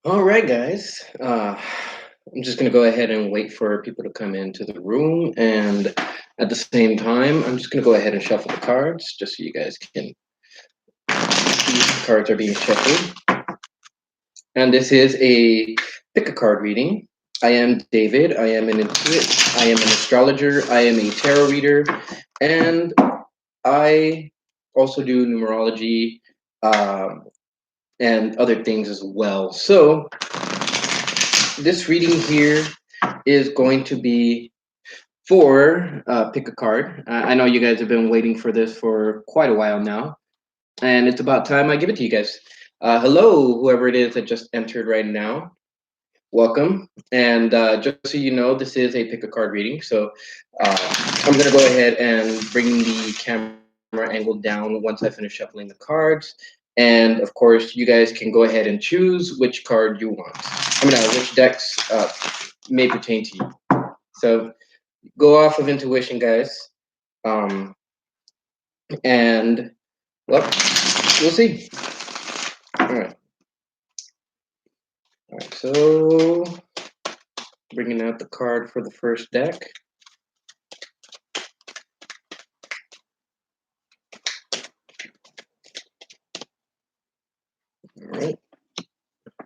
All right, guys. I'm just going to go ahead and wait for people to come into the room. And at the same time, I'm just going to go ahead and shuffle the cards just so you guys can see the cards are being shuffled. And this is a pick a card reading. I am David. I am an intuit. I am an astrologer. I am a tarot reader. And I also do numerology and other things as well. So this reading here is going to be for pick a card. I know you guys have been waiting for this for quite a while now, and it's about time I give it to you guys. Hello, whoever it is that just entered right now. Welcome. And just so you know, this is a pick a card reading. So I'm going to go ahead and bring the camera angle down once I finish shuffling the cards. And of course, you guys can go ahead and choose which card you want. Which decks may pertain to you. So go off of intuition, guys. And well, we'll see. All right. All right. So bringing out the card for the first deck. All right.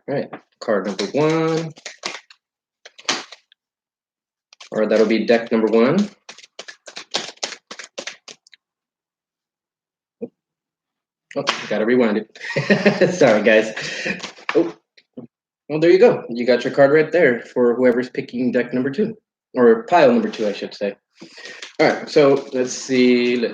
All right. Card number one. Or that'll be deck number one. Oh, gotta rewind it. Sorry, guys. Oh, well, there you go. You got your card right there for whoever's picking deck number two, or pile number two, I should say. All right, so let's see.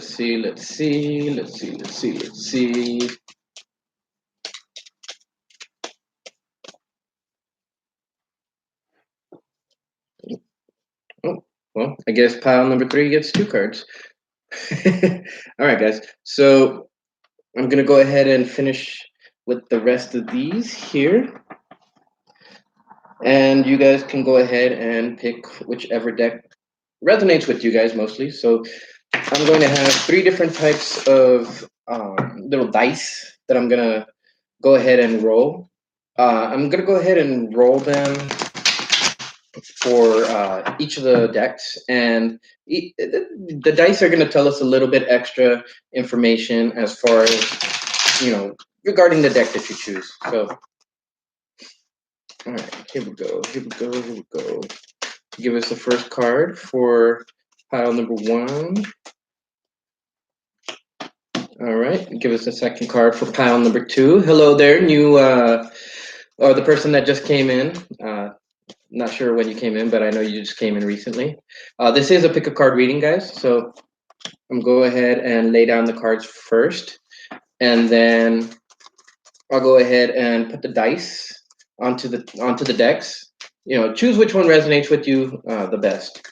Oh, well, I guess pile number three gets two cards. All right, guys. So I'm gonna go ahead and finish with the rest of these here. And you guys can go ahead and pick whichever deck resonates with you guys mostly. So I'm going to have three different types of little dice that I'm gonna go ahead and roll. I'm gonna go ahead and roll them for each of the decks, and the dice are gonna tell us a little bit extra information as far as regarding the deck that you choose. So, all right, here we go. Give us the first card for pile number one. All right, give us the second card for pile number two. Hello there, new or the person that just came in. Not sure when you came in, but I know you just came in recently. This is a pick a card reading, guys. So I'm gonna go ahead and lay down the cards first, and then I'll go ahead and put the dice onto the decks. Choose which one resonates with you the best.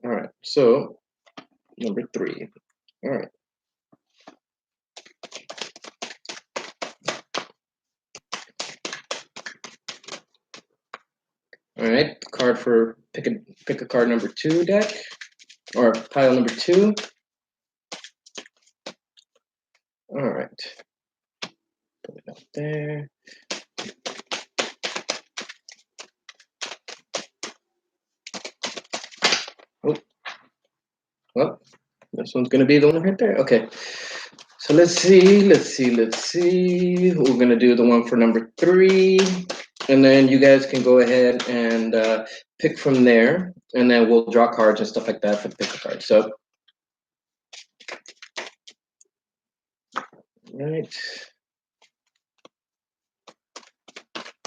All right, so number three. All right. All right, card for pick a card number two deck, or pile number two. All right, put it up there. Oh, well, this one's gonna be the one right there. Okay, so let's see. We're gonna do the one for number three, and then you guys can go ahead and pick from there, and then we'll draw cards and stuff like that for the pick a card. So, right.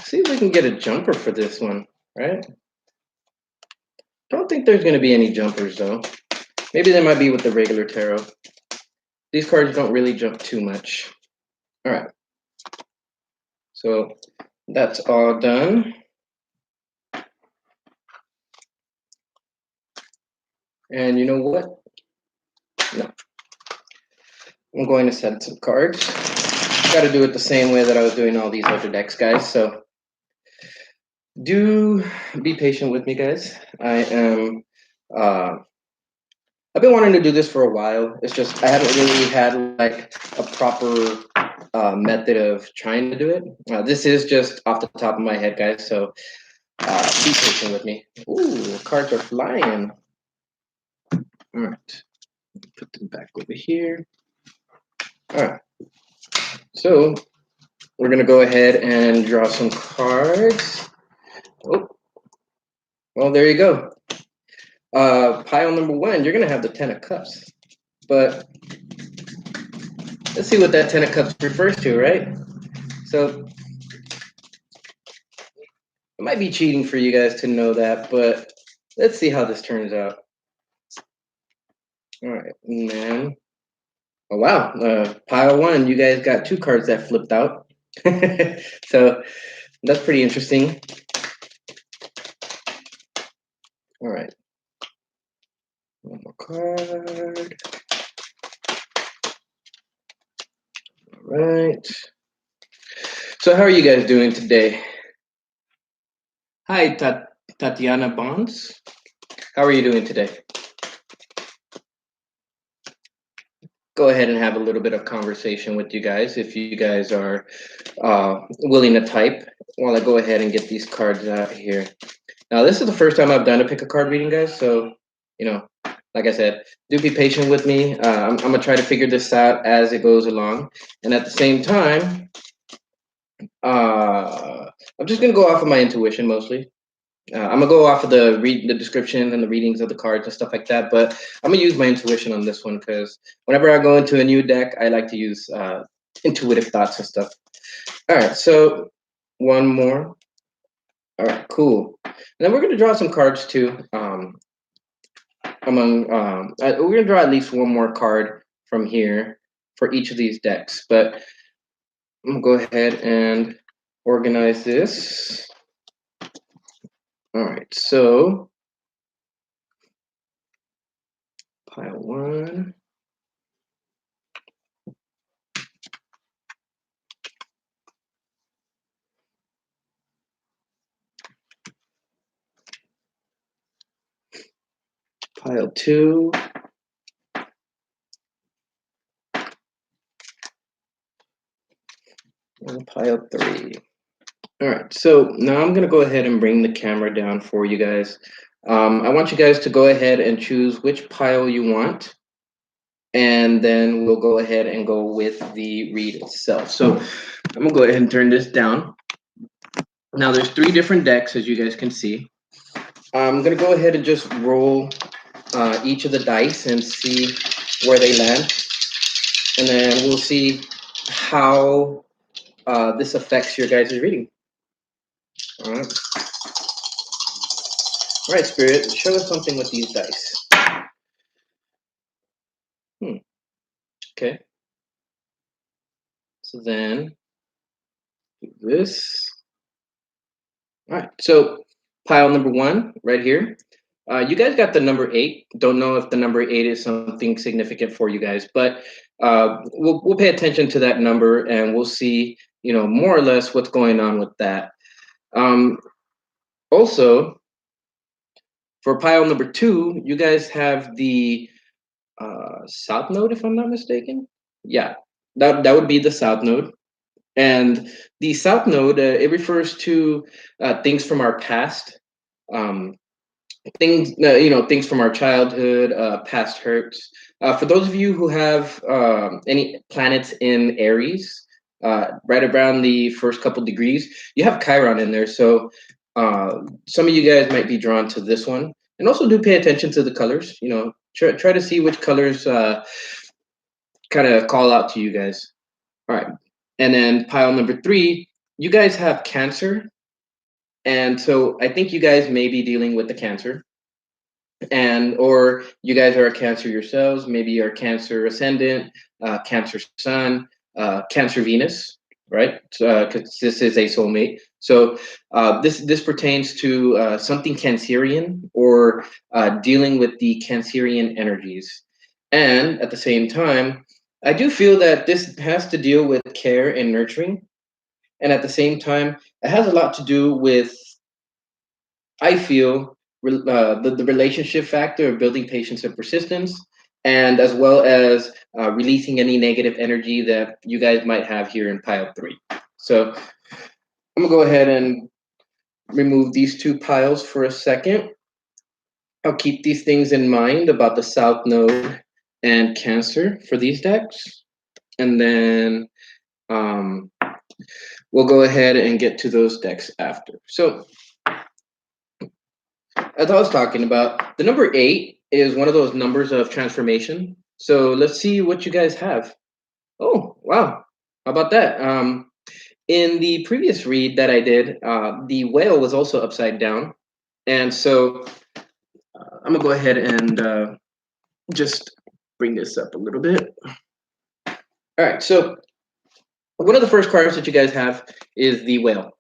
See if we can get a jumper for this one, right? Don't think there's going to be any jumpers though. Maybe there might be with the regular tarot. These cards don't really jump too much. All right. So that's all done. And you know what? No. I'm going to set some cards. Got to do it the same way that I was doing all these other decks, guys. So do be patient with me, guys. I am I've been wanting to do this for a while. It's just I haven't really had like a proper method of trying to do it. This is just off the top of my head, guys. So be patient with me. Ooh, cards are flying. All right, put them back over here. All right, so we're gonna go ahead and draw some cards. Oh, well, there you go. Pile number one, you're gonna have the Ten of Cups, but let's see what that Ten of Cups refers to, right? So it might be cheating for you guys to know that, but let's see how this turns out. All right, man. Oh wow, pile one, you guys got two cards that flipped out. So that's pretty interesting. All right, one more card. All right. So how are you guys doing today? Hi, Tatiana Bonds. How are you doing today? Go ahead and have a little bit of conversation with you guys if you guys are willing to type while I go ahead and get these cards out here. Now, this is the first time I've done a pick a card reading, guys. So, you know, like I said, do be patient with me. I'm going to try to figure this out as it goes along. And at the same time, I'm just going to go off of my intuition mostly. I'm gonna go off of the description and the readings of the cards and stuff like that, but I'm gonna use my intuition on this one because whenever I go into a new deck, I like to use intuitive thoughts and stuff. All right, so one more. All right, cool. And then we're gonna draw some cards too. We're gonna draw at least one more card from here for each of these decks, but I'm gonna go ahead and organize this. All right, so pile one. Pile two. And pile three. All right, so now I'm gonna go ahead and bring the camera down for you guys. I want you guys to go ahead and choose which pile you want, and then we'll go ahead and go with the read itself. So I'm gonna go ahead and turn this down. Now there's three different decks, as you guys can see. I'm gonna go ahead and just roll each of the dice and see where they land, and then we'll see how this affects your guys' reading. All right. All right, Spirit, show us something with these dice. Okay. So then do this. All right. So pile number one right here. You guys got the number 8. Don't know if the number 8 is something significant for you guys, but we'll pay attention to that number and we'll see, more or less what's going on with that. Also, for pile number 2, you guys have the south node, if I'm not mistaken. Yeah, that would be the south node. And the south node, it refers to things from our past, things from our childhood, past hurts. For those of you who have any planets in Aries, right around the first couple degrees, you have Chiron in there. So some of you guys might be drawn to this one. And also do pay attention to the colors. Try to see which colors kind of call out to you guys. All right. And then pile number 3, you guys have Cancer. And so I think you guys may be dealing with the Cancer. Or you guys are a Cancer yourselves. Maybe you're a Cancer ascendant, Cancer sun, Cancer Venus, right? Because this is a soulmate. So this pertains to something Cancerian or dealing with the Cancerian energies. And at the same time, I do feel that this has to deal with care and nurturing. And at the same time, it has a lot to do with, I feel, the relationship factor of building patience and persistence. and as well as releasing any negative energy that you guys might have here in pile 3. So I'm gonna go ahead and remove these 2 piles for a second. I'll keep these things in mind about the South Node and Cancer for these decks, and then um, we'll go ahead and get to those decks after. So, as I was talking about, the number 8 is one of those numbers of transformation. So let's see what you guys have. Oh, wow. How about that? In the previous read that I did, the whale was also upside down. And so I'm going to go ahead and just bring this up a little bit. All right. So one of the first cards that you guys have is the whale.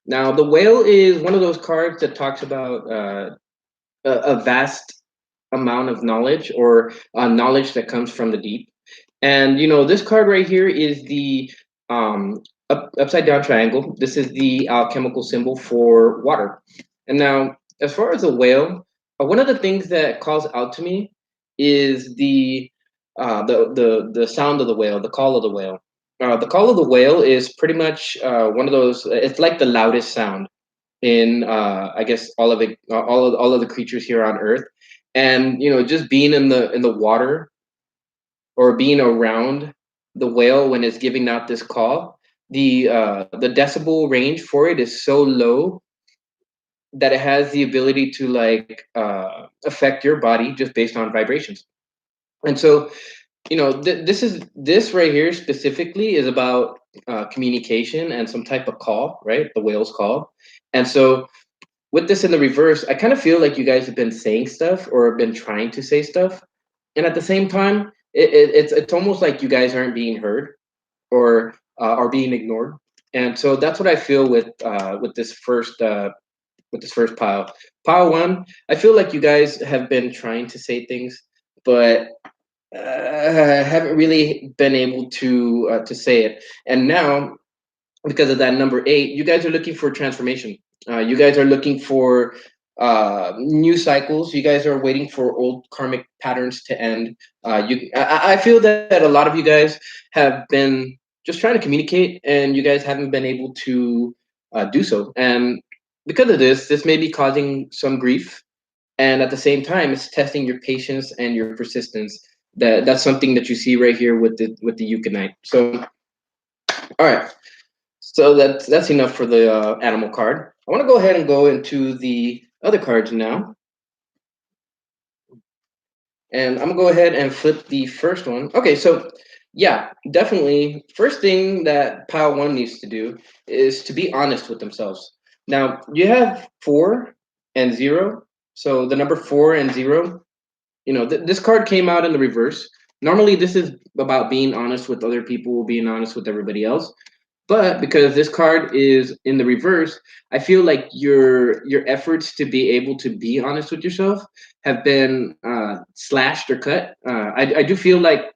Now, the whale is one of those cards that talks about a vast amount of knowledge, or knowledge that comes from the deep. And this card right here is the upside down triangle. This is the alchemical symbol for water. And now, as far as a whale, one of the things that calls out to me is the sound of the whale, the call of the whale. The call of the whale is pretty much one of those. It's like the loudest sound in I guess all of the creatures here on Earth, and just being in the water, or being around the whale when it's giving out this call, the decibel range for it is so low that it has the ability to like affect your body just based on vibrations. And so this right here specifically is about communication and some type of call, right? The whale's call. And so with this in the reverse, I kind of feel like you guys have been saying stuff, or have been trying to say stuff, and at the same time, it's almost like you guys aren't being heard, or are being ignored. And so that's what I feel with this first pile. Pile 1, I feel like you guys have been trying to say things, but haven't really been able to say it. And now, because of that number 8, you guys are looking for transformation. You guys are looking for new cycles. You guys are waiting for old karmic patterns to end. I feel that a lot of you guys have been just trying to communicate, and you guys haven't been able to do so. And because of this may be causing some grief. And at the same time, it's testing your patience and your persistence. That's something that you see right here with the Euchanite. So, all right. So that's enough for the animal card. I want to go ahead and go into the other cards now. And I'm gonna go ahead and flip the first one. Okay, so yeah, definitely. First thing that pile 1 needs to do is to be honest with themselves. Now you have 4 and 0. So the number 4 and 0. This card came out in the reverse. Normally, this is about being honest with other people, being honest with everybody else. But because this card is in the reverse, I feel like your efforts to be able to be honest with yourself have been slashed or cut. I do feel like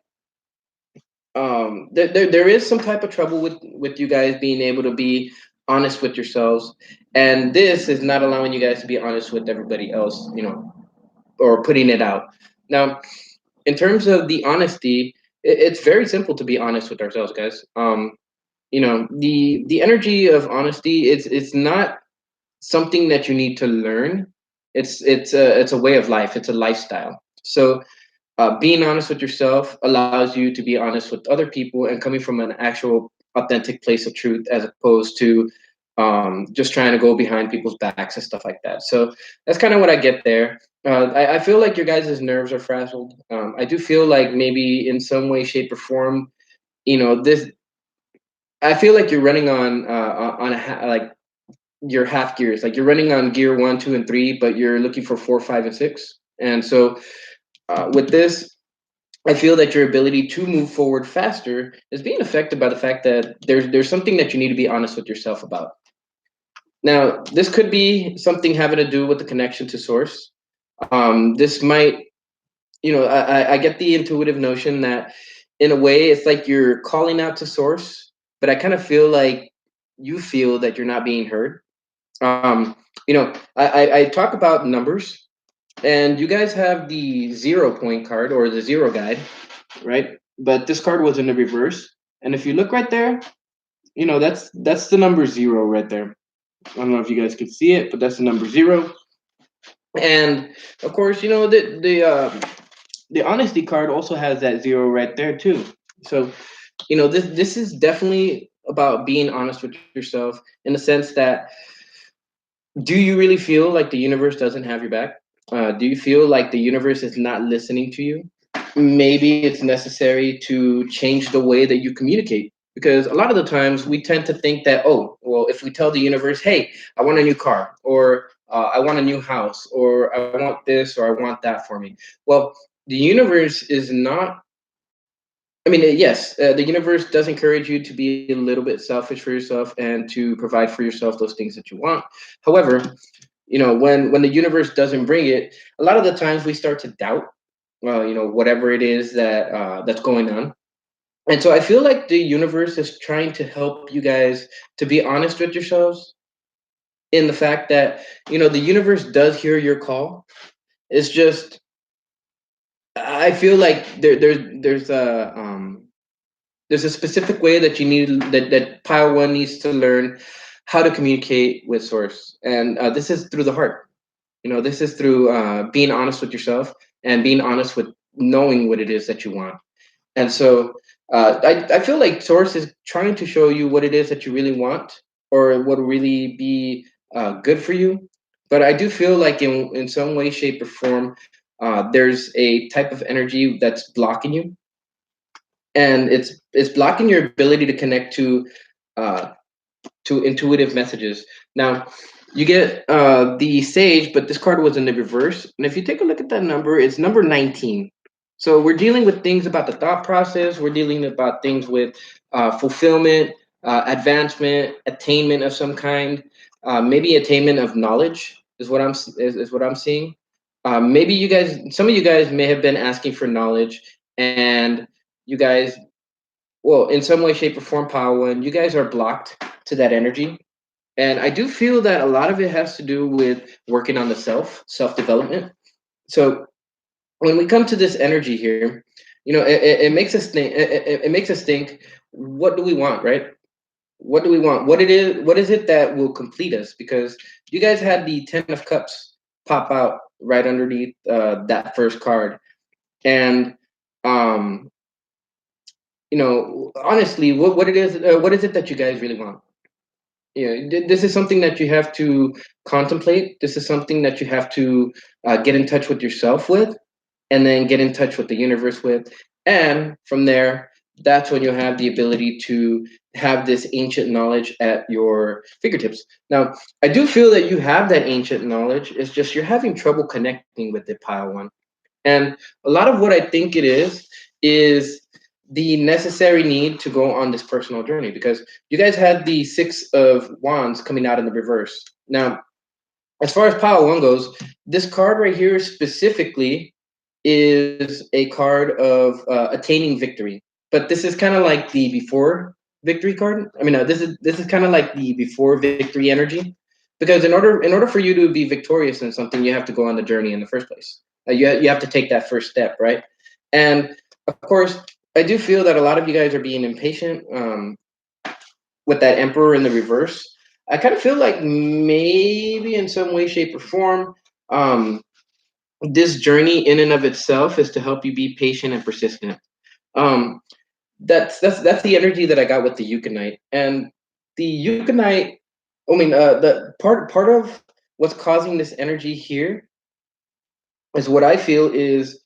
there is some type of trouble with you guys being able to be honest with yourselves, and this is not allowing you guys to be honest with everybody else, or putting it out. Now, in terms of the honesty, it's very simple to be honest with ourselves, guys. The energy of honesty, it's not something that you need to learn. It's a way of life. It's a lifestyle. So being honest with yourself allows you to be honest with other people, and coming from an actual authentic place of truth, as opposed to just trying to go behind people's backs and stuff like that. So that's kind of what I get there. I feel like your guys' nerves are frazzled. I do feel like maybe in some way, shape, or form, this I feel like you're running on like your half gears. Like you're running on gear 1, 2, and 3, but you're looking for 4, 5, and 6. And so with this, I feel that your ability to move forward faster is being affected by the fact that there's something that you need to be honest with yourself about. Now, this could be something having to do with the connection to source. This might, I get the intuitive notion that in a way it's like you're calling out to source, but I kind of feel like you feel that you're not being heard. I talk about numbers, And you guys have the 0 point card or the zero guide, right? But this card was in the reverse. And if you look right there, that's the number zero right there. I don't know if you guys can see it, but that's the number zero. And of course, the honesty card also has that zero right there too. So this is definitely about being honest with yourself in the sense that, do you really feel like the universe doesn't have your back? Do you feel like the universe is not listening to you? Maybe it's necessary to change the way that you communicate, because a lot of the times we tend to think that, oh well, if we tell the universe, hey, I want a new car, or I want a new house, or I want this, or I want that for me. Well, the universe is not, I mean, yes, the universe does encourage you to be a little bit selfish for yourself and to provide for yourself those things that you want. However, when the universe doesn't bring it, a lot of the times we start to doubt, whatever it is that's going on. And so I feel like the universe is trying to help you guys to be honest with yourselves, in the fact that the universe does hear your call. It's just, I feel like there's a specific way that you need, that pile one needs to learn how to communicate with source, and this is through the heart. This is through being honest with yourself and being honest with knowing what it is that you want. And so I feel like source is trying to show you what it is that you really want, or what will really be good for you. But I do feel like in some way, shape, or form, there's a type of energy that's blocking you, and it's blocking your ability to connect uh, to intuitive messages. Now, you get the Sage, but this card was in the reverse. And if you take a look at that number, it's number 19. So we're dealing with things about the thought process. We're dealing about things with fulfillment, advancement, attainment of some kind, maybe attainment of knowledge is what I'm seeing. Maybe some of you guys may have been asking for knowledge, and you guys, well, in some way, shape, or form, Power One, you guys are blocked to that energy. And I do feel that a lot of it has to do with working on the self development. So when we come to this energy here, it makes us think. It makes us think. What do we want, right? What do we want? What is it that will complete us? Because you guys had the Ten of Cups pop out right underneath that first card, and um, honestly, what is it that you guys really want? This is something that you have to contemplate. This is something that you have to get in touch with yourself with, and then get in touch with the universe with. And from there, that's when you'll have the ability to have this ancient knowledge at your fingertips. Now, I do feel that you have that ancient knowledge. It's just you're having trouble connecting with it, pile one. And a lot of what I think it is the necessary need to go on this personal journey, because you guys had the Six of Wands coming out in the reverse. Now, as far as Power One goes, this card right here specifically is a card of attaining victory. But this is kind of like the before victory card. I mean, this is kind of like the before victory energy, because in order for you to be victorious in something, you have to go on the journey in the first place. You have to take that first step, right? And of course, I do feel that a lot of you guys are being impatient with that Emperor in the reverse. I kind of feel like maybe in some way, shape, or form, this journey in and of itself is to help you be patient and persistent. Um, that's the energy that I got with the Euconite. And the Euconite, I mean, the part of what's causing this energy here is what I feel is,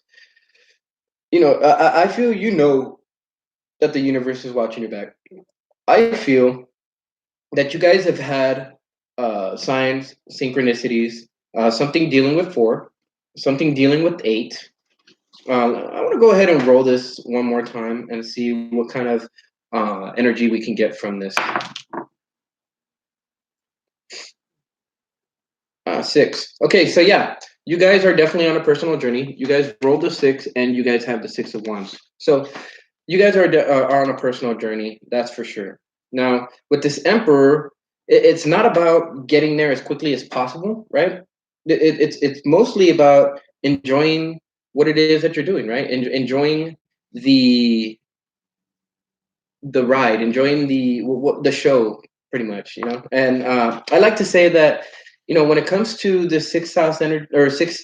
I feel that the universe is watching your back. I feel that you guys have had signs, synchronicities, something dealing with four, something dealing with eight. I want to go ahead and roll this one more time and see what kind of energy we can get from this. Six. Okay, so yeah, you guys are definitely on a personal journey. You guys rolled the six, and you guys have the Six of Wands. So you guys are on a personal journey. That's for sure. Now, with this Emperor, it's not about getting there as quickly as possible, right? it's mostly about enjoying what it is that you're doing, right? Enjoying the the ride, enjoying the show, pretty much, you know. And I like to say that, you know, when it comes to the sixth house energy or sixth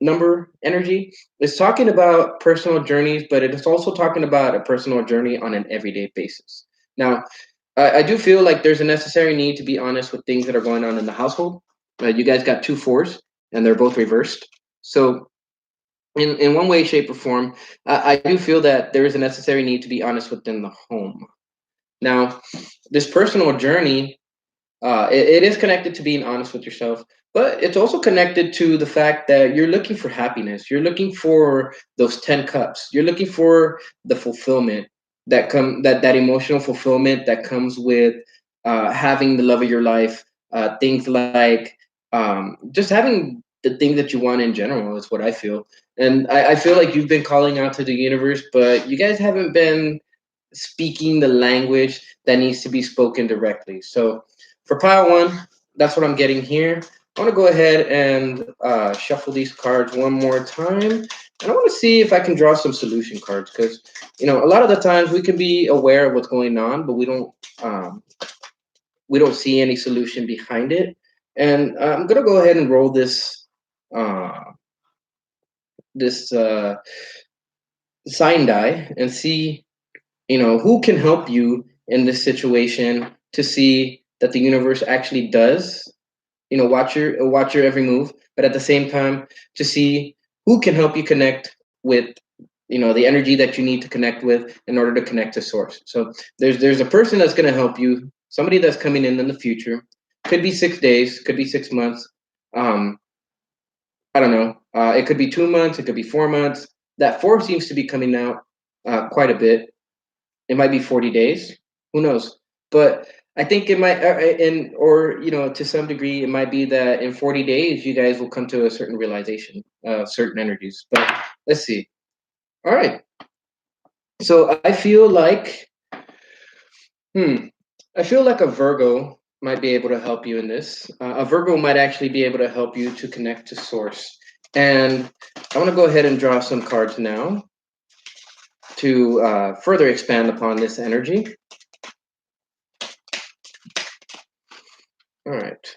number energy, it's talking about personal journeys, but it's also talking about a personal journey on an everyday basis. Now, I do feel like there's a necessary need to be honest with things that are going on in the household. You guys got two fours, and they're both reversed. So, in one way, shape, or form, I do feel that there is a necessary need to be honest within the home. Now, this personal journey, it is connected to being honest with yourself, but it's also connected to the fact that you're looking for happiness. You're looking for those 10 cups. You're looking for the fulfillment that emotional fulfillment that comes with having the love of your life. Things like just having the things that you want in general is what I feel. And I feel like you've been calling out to the universe, but you guys haven't been speaking the language that needs to be spoken directly. So for pile one, that's what I'm getting here. I want to go ahead and shuffle these cards one more time. And I want to see if I can draw some solution cards because, you know, a lot of the times we can be aware of what's going on, but um, we don't see any solution behind it. And I'm gonna go ahead and roll uh, this sign die and see, you know, who can help you in this situation to see that the universe actually does, you know, watch your every move, but at the same time to see who can help you connect with, you know, the energy that you need to connect with in order to connect to source. So there's a person that's going to help you, somebody that's coming in the future. Could be 6 days, could be 6 months. um I don't know. It could be 2 months, it could be 4 months. That four seems to be coming out quite a bit. It might be 40 days. Who knows? But I think it might, or, you know, to some degree, it might be that in 40 days, you guys will come to a certain realization, certain energies. But let's see. All right. So hmm, I feel like a Virgo might be able to help you in this. A Virgo might actually be able to help you to connect to source. And I want to go ahead and draw some cards now to further expand upon this energy. All right.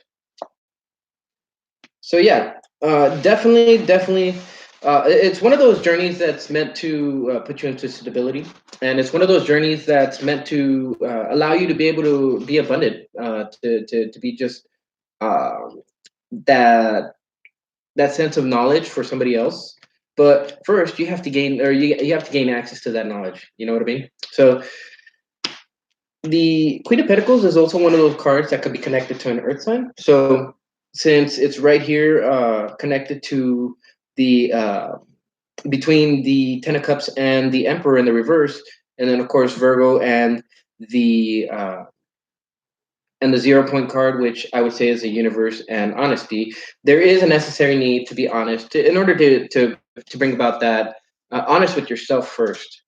So yeah, definitely. It's one of those journeys that's meant to put you into stability, and it's one of those journeys that's meant to allow you to be able to be abundant, to be just uh, that that sense of knowledge for somebody else. But first, you have to gain, or you have to gain access to that knowledge. You know what I mean? So the Queen of Pentacles is also one of those cards that could be connected to an Earth sign. So since it's right here, connected to the between the Ten of Cups and the Emperor in the reverse, and then of course Virgo the uh, and the 0 point card, which I would say is the universe and honesty. There is a necessary need to be honest in order to bring about that honest with yourself first,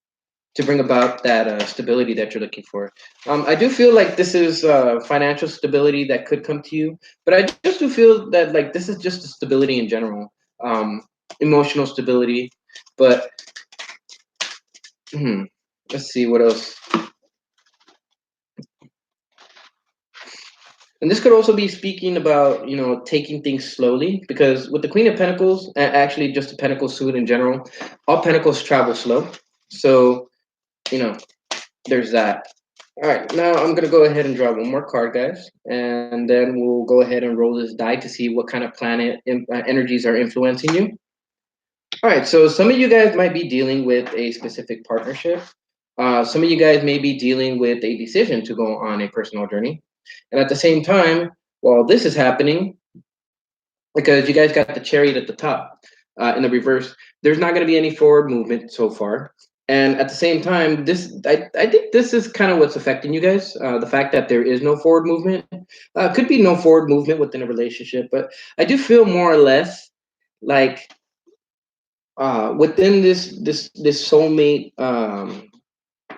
to bring about that stability that you're looking for. I do feel like this is financial stability that could come to you, but I just do feel that like this is just stability in general, emotional stability. But hmm, let's see what else. And this could also be speaking about, you know, taking things slowly, because with the Queen of Pentacles, actually just the Pentacle suit in general, all Pentacles travel slow. So, you know, there's that. All right, now I'm gonna go ahead and draw one more card, guys, and then we'll go ahead and roll this die to see what kind of energies are influencing you. All right, so some of you guys might be dealing with a specific partnership. Some of you guys may be dealing with a decision to go on a personal journey, and at the same time, while this is happening, because you guys got the chariot at the top in the reverse, there's not going to be any forward movement so far. And at the same time, I think this is kind of what's affecting you guys. The fact that there is no forward movement, could be no forward movement within a relationship, but I do feel more or less like within this soulmate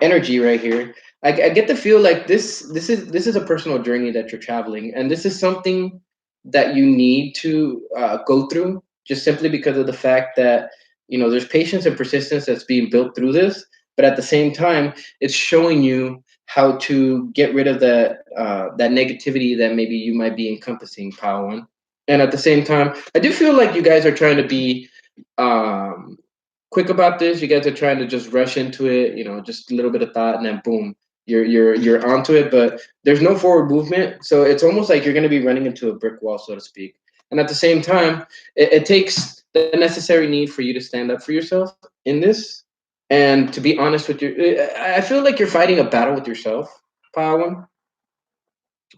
energy right here, I get to feel like this is a personal journey that you're traveling, and this is something that you need to go through, just simply because of the fact that there's patience and persistence that's being built through this. But at the same time, it's showing you how to get rid of that negativity that maybe you might be encompassing, pile one. And at the same time, I do feel like you guys are trying to be um, quick about this. You guys are trying to just rush into it, just a little bit of thought, and then boom, you're onto it. But there's no forward movement, so it's almost like you're going to be running into a brick wall, so to speak. And at the same time, it takes the necessary need for you to stand up for yourself in this, and to be honest with your. I feel like you're fighting a battle with yourself, Pile.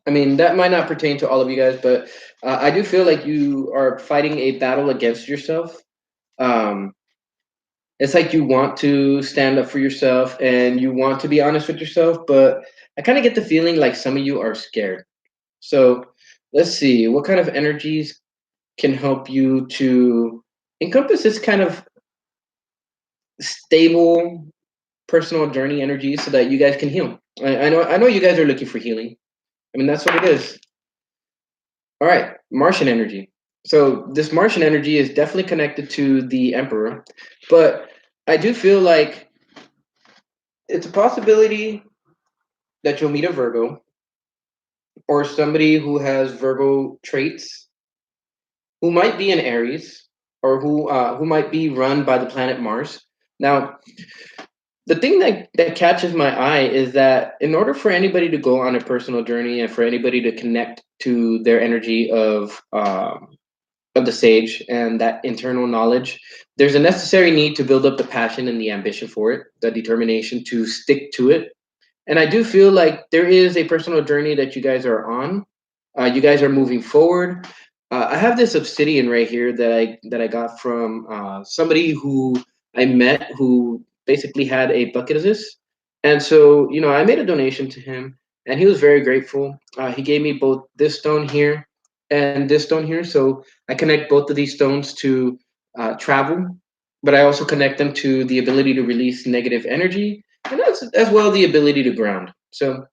I mean, that might not pertain to all of you guys, but I do feel like you are fighting a battle against yourself. Um, it's like you want to stand up for yourself and you want to be honest with yourself, but I kind of get the feeling like some of you are scared. So let's see what kind of energies can help you to encompass this kind of stable personal journey energy so that you guys can heal. I know you guys are looking for healing. I mean, that's what it is. All right, Martian energy. So this Martian energy is definitely connected to the Emperor, but I do feel like it's a possibility that you'll meet a Virgo or somebody who has Virgo traits, who might be in Aries, or who might be run by the planet Mars. Now, the thing that catches my eye is that in order for anybody to go on a personal journey and for anybody to connect to their energy of the sage and that internal knowledge, there's a necessary need to build up the passion and the ambition for it, the determination to stick to it. And I do feel like there is a personal journey that you guys are on. You guys are moving forward. I have this obsidian right here that I got from somebody who I met who basically had a bucket of this, and so I made a donation to him, and he was very grateful. He gave me both this stone here and this stone here, so I connect both of these stones to travel, but I also connect them to the ability to release negative energy, and as well the ability to ground. So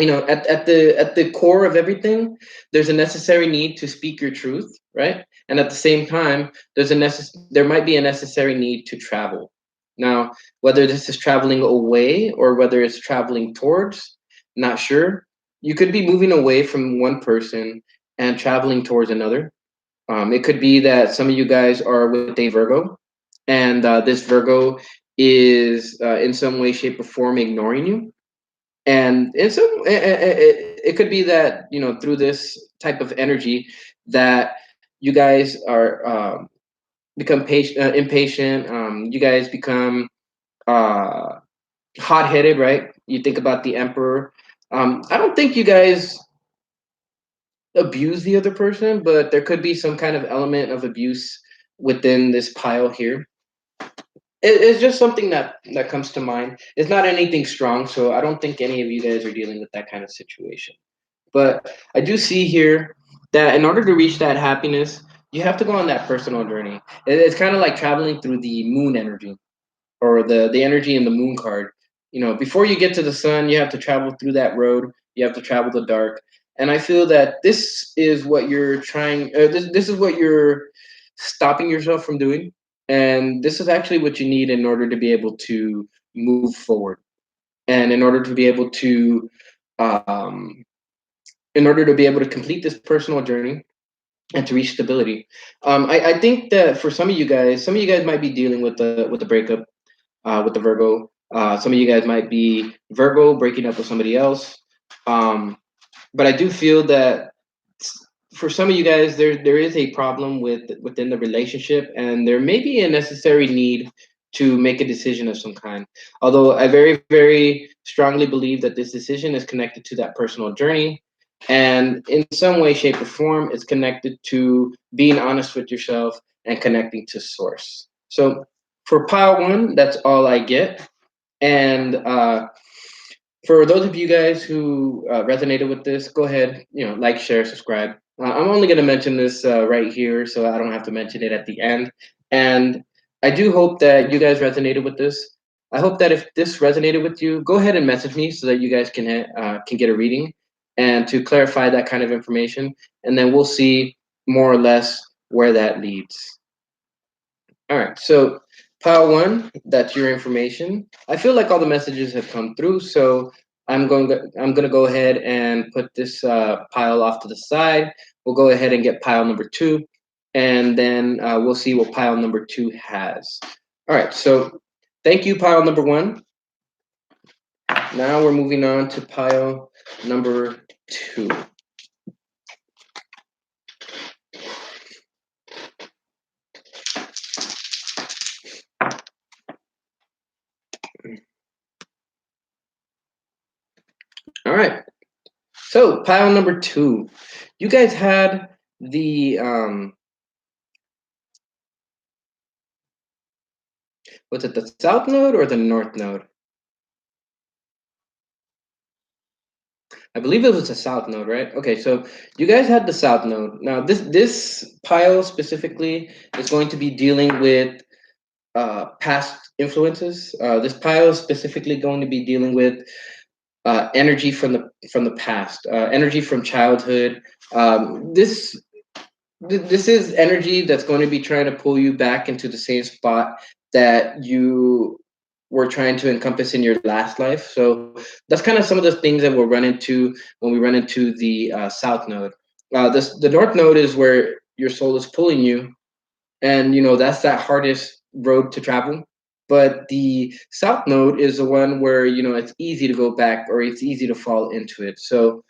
at the core of everything, there's a necessary need to speak your truth, right? And at the same time, there might be a necessary need to travel. Now, whether this is traveling away or whether it's traveling towards, not sure. You could be moving away from one person and traveling towards another. It could be that some of you guys are with a Virgo, and this Virgo is in some way, shape, or form ignoring you. And it could be that through this type of energy that you guys are become impatient. You guys become uh, hot-headed, right? You think about the Emperor. I don't think you guys abuse the other person, but there could be some kind of element of abuse within this pile here. It's just something that comes to mind. It's not anything strong, so I don't think any of you guys are dealing with that kind of situation. But I do see here that in order to reach that happiness, you have to go on that personal journey. It's kind of like traveling through the moon energy or the energy in the moon card. Before you get to the sun, you have to travel through that road. You have to travel the dark. And I feel that this is what you're trying. This is what you're stopping yourself from doing. And this is actually what you need in order to be able to move forward, and um, in order to be able to complete this personal journey and to reach stability. I think that for some of you guys might be dealing with the breakup with the Virgo. Some of you guys might be Virgo breaking up with somebody else. Um, but I do feel that for some of you guys, there is a problem within the relationship, and there may be a necessary need to make a decision of some kind. Although I very, very strongly believe that this decision is connected to that personal journey, and in some way, shape, or form, it's connected to being honest with yourself and connecting to source. So for pile one, that's all I get. And for those of you guys who resonated with this, go ahead, like, share, subscribe. I'm only going to mention this right here, so I don't have to mention it at the end. And I do hope that you guys resonated with this. I hope that if this resonated with you, go ahead and message me so that you guys can get a reading. and to clarify that kind of information. And then we'll see more or less where that leads. All right, so pile one, that's your information. I feel like all the messages have come through, so I'm going to go ahead and put this pile off to the side. We'll go ahead and get pile number two, and then we'll see what pile number two has. All right, so thank you, pile number one. Now we're moving on to pile number two. All right. So pile number two, you guys had the was it the south node or the north node? I believe it was the south node, right? Okay, so you guys had the south node. Now this pile specifically is going to be dealing with past influences. This pile is specifically going to be dealing with energy from the past, energy from childhood. This is energy that's going to be trying to pull you back into the same spot that you were trying to encompass in your last life. So that's kind of some of the things that we'll run into when we run into the south node. The north node is where your soul is pulling you, and that's that hardest road to travel. But the south node is the one where it's easy to go back, or it's easy to fall into it. So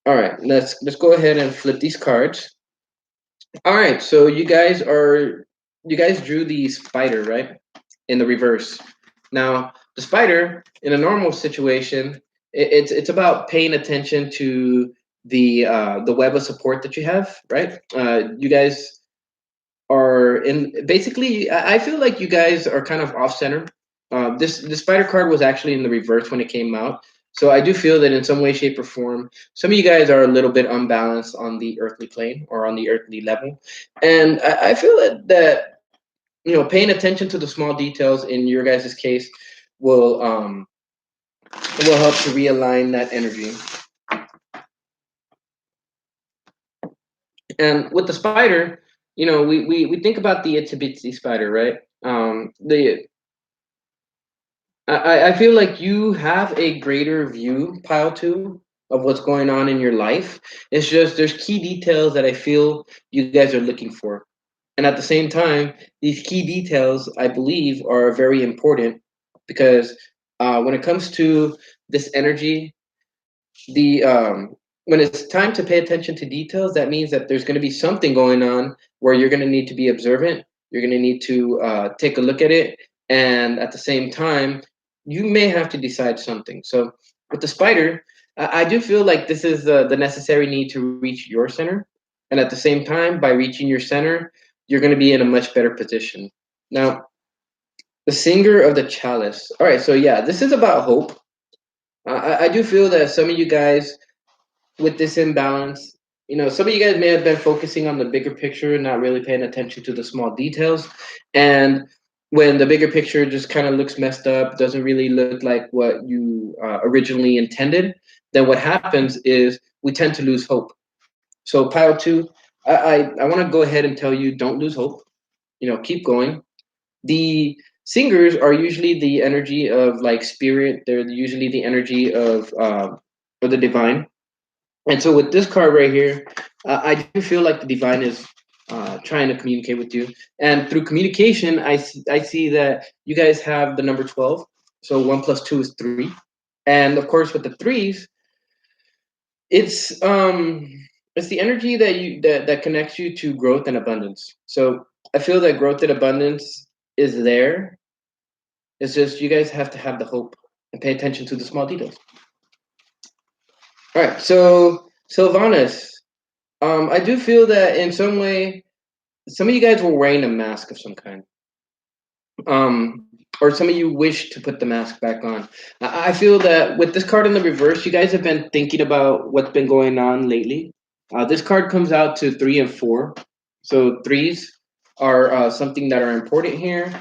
all right, let's go ahead and flip these cards. All right, so you guys drew the spider, right? In the reverse. Now, the spider in a normal situation, it's about paying attention to the web of support that you have, right? You guys are in basically. I feel like you guys are kind of off center. This spider card was actually in the reverse when it came out, so I do feel that in some way, shape, or form, some of you guys are a little bit unbalanced on the earthly plane or on the earthly level, and I feel that paying attention to the small details in your guys' case will help to realign that energy. And with the spider, we think about the itsy bitsy spider, right? The I feel like you have a greater view, pile two, of what's going on in your life. It's just there's key details that I feel you guys are looking for. And at the same time, these key details, I believe, are very important because when it comes to this energy, the when it's time to pay attention to details, that means that there's going to be something going on where you're going to need to be observant. You're going to need to take a look at it, and at the same time, you may have to decide something. So with the spider, I do feel like this is the necessary need to reach your center, and at the same time, by reaching your center, you're going to be in a much better position. Now, the singer of the chalice. All right, so yeah, this is about hope. I do feel that some of you guys with this imbalance, some of you guys may have been focusing on the bigger picture and not really paying attention to the small details. And when the bigger picture just kind of looks messed up, doesn't really look like what you originally intended, then what happens is we tend to lose hope. So, pile two, I want to go ahead and tell you don't lose hope. Keep going. The singers are usually the energy of like spirit, they're usually the energy of the divine. And so with this card right here, I do feel like the divine is trying to communicate with you. And through communication, I see that you guys have the number 12. So 1 plus 2 is 3. And of course, with the threes, it's it's the energy that connects you to growth and abundance. So I feel that growth and abundance is there. It's just you guys have to have the hope and pay attention to the small details. All right, so Sylvanas, I do feel that in some way, some of you guys were wearing a mask of some kind. Or some of you wish to put the mask back on. I feel that with this card in the reverse, you guys have been thinking about what's been going on lately. This card comes out to 3 and 4. So threes are something that are important here.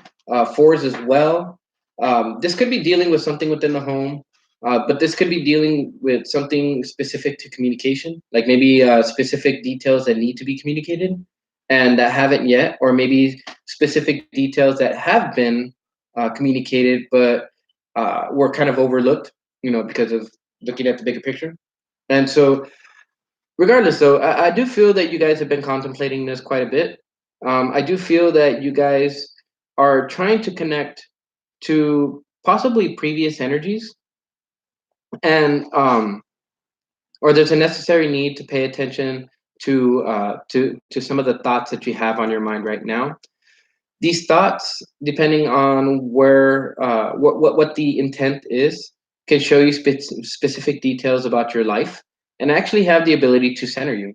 Fours as well. This could be dealing with something within the home. But this could be dealing with something specific to communication, like maybe specific details that need to be communicated and that haven't yet, or maybe specific details that have been communicated but were kind of overlooked, because of looking at the bigger picture. And so, regardless, though, I do feel that you guys have been contemplating this quite a bit. I do feel that you guys are trying to connect to possibly previous energies, and or there's a necessary need to pay attention to some of the thoughts that you have on your mind right now. These thoughts, depending on where what the intent is, can show you specific details about your life and actually have the ability to center you.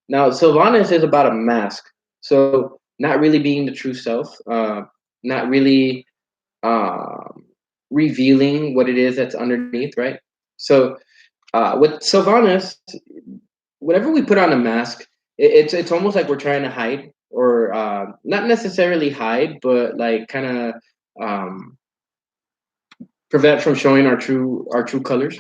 Now, Sylvanas is about a mask, so not really being the true self, not really um, revealing what it is that's underneath, right? So with Sylvanas, whenever we put on a mask, it's almost like we're trying to hide, or not necessarily hide, but like kind of um, prevent from showing our true colors.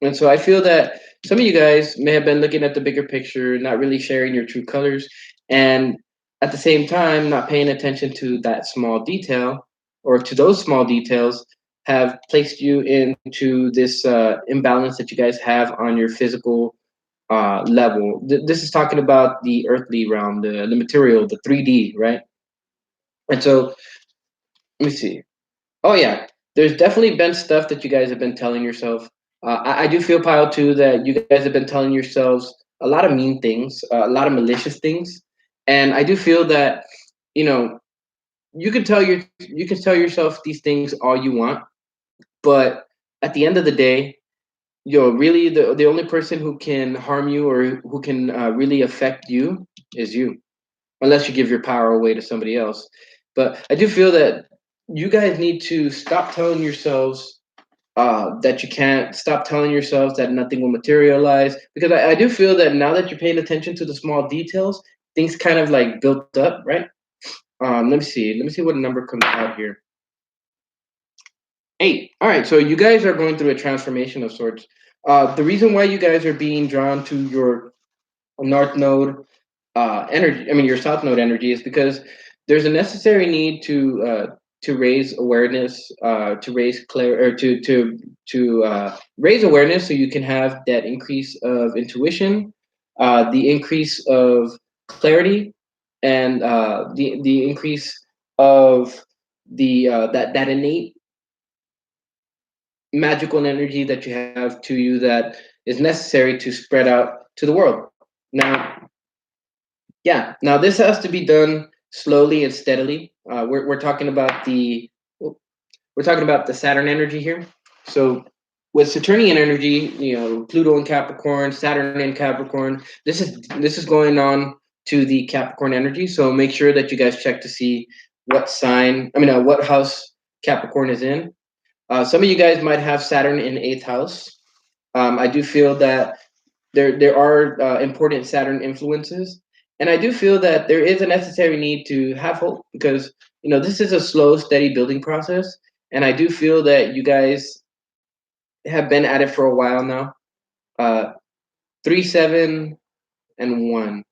And so I feel that some of you guys may have been looking at the bigger picture, not really sharing your true colors, and at the same time not paying attention to that small detail, or to those small details, have placed you into this imbalance that you guys have on your physical level. This is talking about the earthly realm, the material, the 3D, right? And so let me see. Oh yeah, there's definitely been stuff that you guys have been telling yourself. I do feel, Pile, too, that you guys have been telling yourselves a lot of mean things, a lot of malicious things, and I do feel that you know you can tell yourself these things all you want, but at the end of the day, really the only person who can harm you, or who can really affect you, is you, unless you give your power away to somebody else. But I do feel that you guys need to stop telling yourselves that you can't, stop telling yourselves that nothing will materialize. Because I do feel that now that you're paying attention to the small details, things kind of like built up, right? Let me see. Let me see what number comes out here. 8. All right. So you guys are going through a transformation of sorts. The reason why you guys are being drawn to your north node energy, I mean your south node energy, is because there's a necessary need to raise awareness, to raise clear, or to raise awareness, so you can have that increase of intuition, the increase of clarity, and the increase of that innate magical energy that you have to you, that is necessary to spread out to the world. Now, yeah. Now this has to be done slowly and steadily. We're talking about the Saturn energy here. So with Saturnian energy, Pluto in Capricorn, Saturn in Capricorn. This is going on to the Capricorn energy. So make sure that you guys check to see what sign. I mean, what house Capricorn is in. Some of you guys might have Saturn in eighth house. I do feel that there are important Saturn influences, and I do feel that there is a necessary need to have hope, because this is a slow, steady building process, and I do feel that you guys have been at it for a while now. 3, 7, and 1.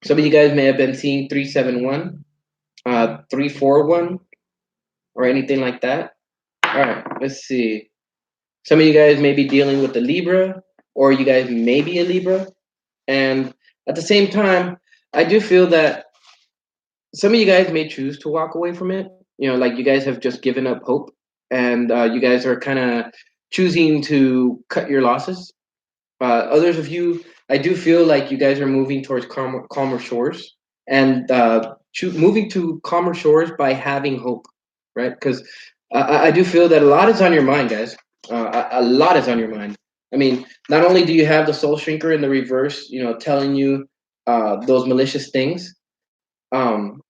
Some of you guys may have been seeing 3, 7, 1, 3, 4, 1, or anything like that. All right, let's see. Some of you guys may be dealing with the Libra, or you guys may be a Libra. And at the same time, I do feel that some of you guys may choose to walk away from it. Like you guys have just given up hope, and you guys are kind of choosing to cut your losses. Others of you, I do feel like you guys are moving towards calmer shores, and moving to calmer shores by having hope, right? Because I do feel that a lot is on your mind, guys. A lot is on your mind. I mean, not only do you have the soul shrinker in the reverse, telling you those malicious things, um,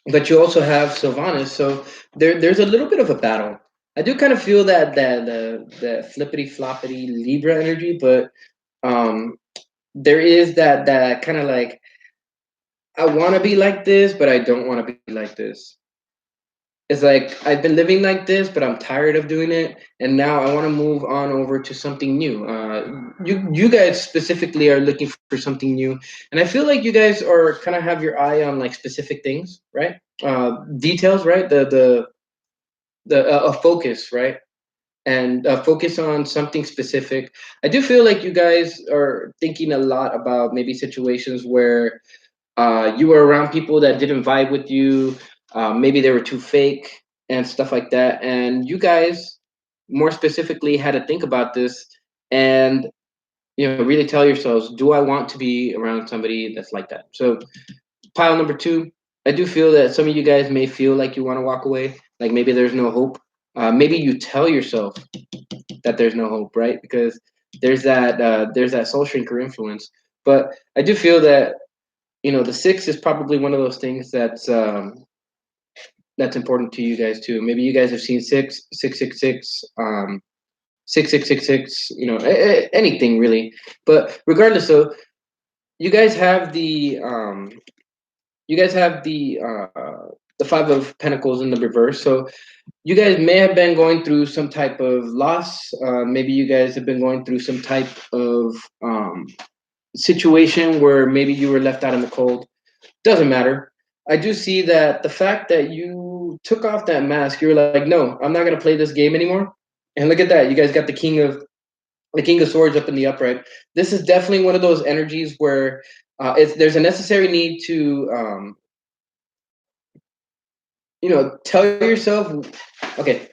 but you also have Sylvanas. So there's a little bit of a battle. I do kind of feel that the flippity floppity Libra energy, but um, there is that kind of like, I want to be like this, but I don't want to be like this. it's like I've been living like this, but I'm tired of doing it, and now I want to move on over to something new. You guys specifically are looking for something new, and I feel like you guys are kind of have your eye on like specific things, right? Details, right? The a focus, right? And focus on something specific. I do feel like you guys are thinking a lot about maybe situations where you were around people that didn't vibe with you. Maybe they were too fake and stuff like that. And you guys, more specifically, had to think about this and really tell yourselves, do I want to be around somebody that's like that? So pile number two, I do feel that some of you guys may feel like you want to walk away, like maybe there's no hope. Maybe you tell yourself that there's no hope, right? Because there's that soul shrinker influence. But I do feel that the six is probably one of those things that's important to you guys too. Maybe you guys have seen 666, 6666, anything really. But regardless, so you guys have the five of pentacles in the reverse. So you guys may have been going through some type of loss. Maybe you guys have been going through some type of situation where maybe you were left out in the cold. Doesn't matter. I do see that the fact that you took off that mask, you were like, no, I'm not gonna play this game anymore. And look at that, you guys got the king of swords up in the upright. This is definitely one of those energies where there's a necessary need to tell yourself, okay.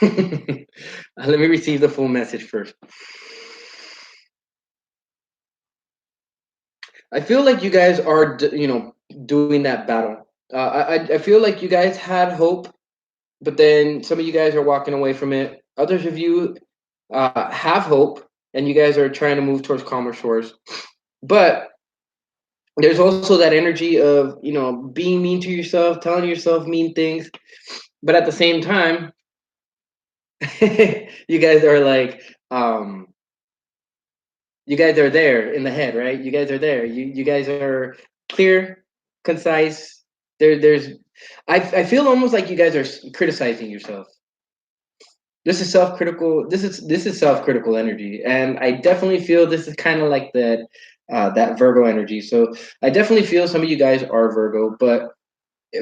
Let me receive the full message first. I feel like you guys are doing that battle. I feel like you guys had hope, but then some of you guys are walking away from it. Others of you have hope, and you guys are trying to move towards calmer shores. But there's also that energy of being mean to yourself, telling yourself mean things, but at the same time, you guys are like, you guys are there in the head, right? You guys are there. You guys are clear, concise. There's, I feel almost like you guys are criticizing yourself. This is self-critical. This is self-critical energy, and I definitely feel this is kind of like that Virgo energy. So I definitely feel some of you guys are Virgo, but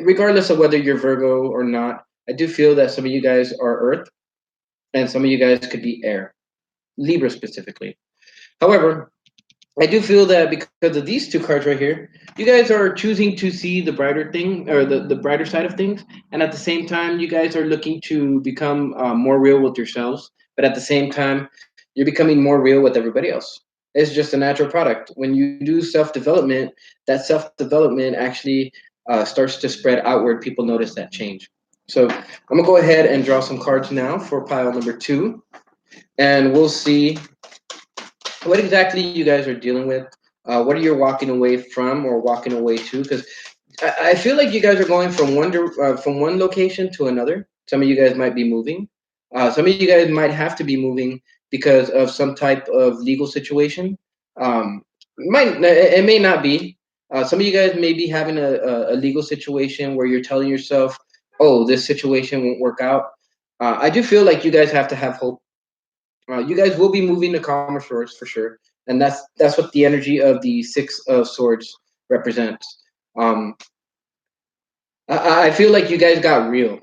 regardless of whether you're Virgo or not, I do feel that some of you guys are Earth, and some of you guys could be Air, Libra specifically. However, I do feel that because of these two cards right here, you guys are choosing to see the brighter thing or the brighter side of things. And at the same time, you guys are looking to become more real with yourselves. But at the same time, you're becoming more real with everybody else. It's just a natural product. When you do self development, that self development actually starts to spread outward. People notice that change. So I'm going to go ahead and draw some cards now for pile number two. And we'll see what exactly you guys are dealing with. What are you walking away from or walking away to? Because I feel like you guys are going from one location to another. Some of you guys might be moving. Some of you guys might have to be moving because of some type of legal situation. It may not be. Some of you guys may be having a legal situation where you're telling yourself, "Oh, this situation won't work out." I do feel like you guys have to have hope. You guys will be moving to calmer shores for sure, and that's what the energy of the Six of Swords represents. Um, I feel like you guys got real.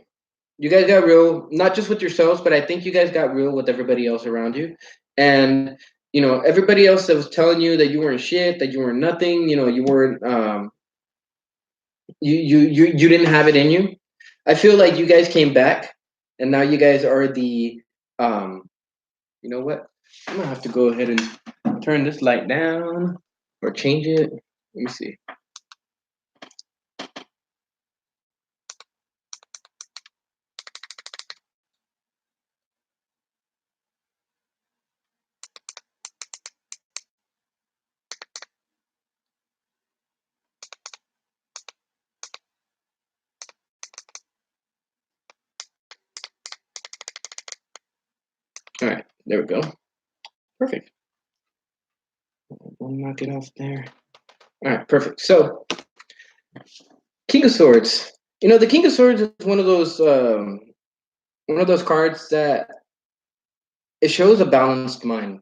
You guys got real, not just with yourselves, but I think you guys got real with everybody else around you. And everybody else that was telling you that you weren't shit, that you were nothing, you weren't, you didn't have it in you. I feel like you guys came back, and now you guys are the, you know what? I'm gonna have to go ahead and turn this light down or change it. Let me see. All right, there we go. Perfect. We'll knock it off there. All right, perfect. So, King of Swords. The King of Swords is one of those cards that it shows a balanced mind,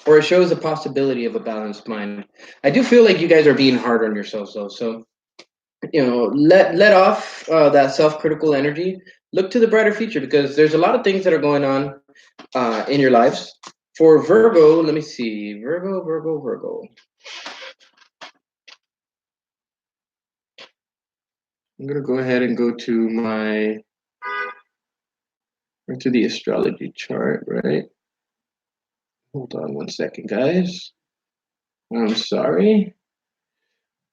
or it shows a possibility of a balanced mind. I do feel like you guys are being hard on yourselves though, so let off that self-critical energy. Look to the brighter future because there's a lot of things that are going on in your lives. For Virgo, let me see. Virgo. I'm gonna go ahead and go to the astrology chart, right? Hold on one second, guys. I'm sorry.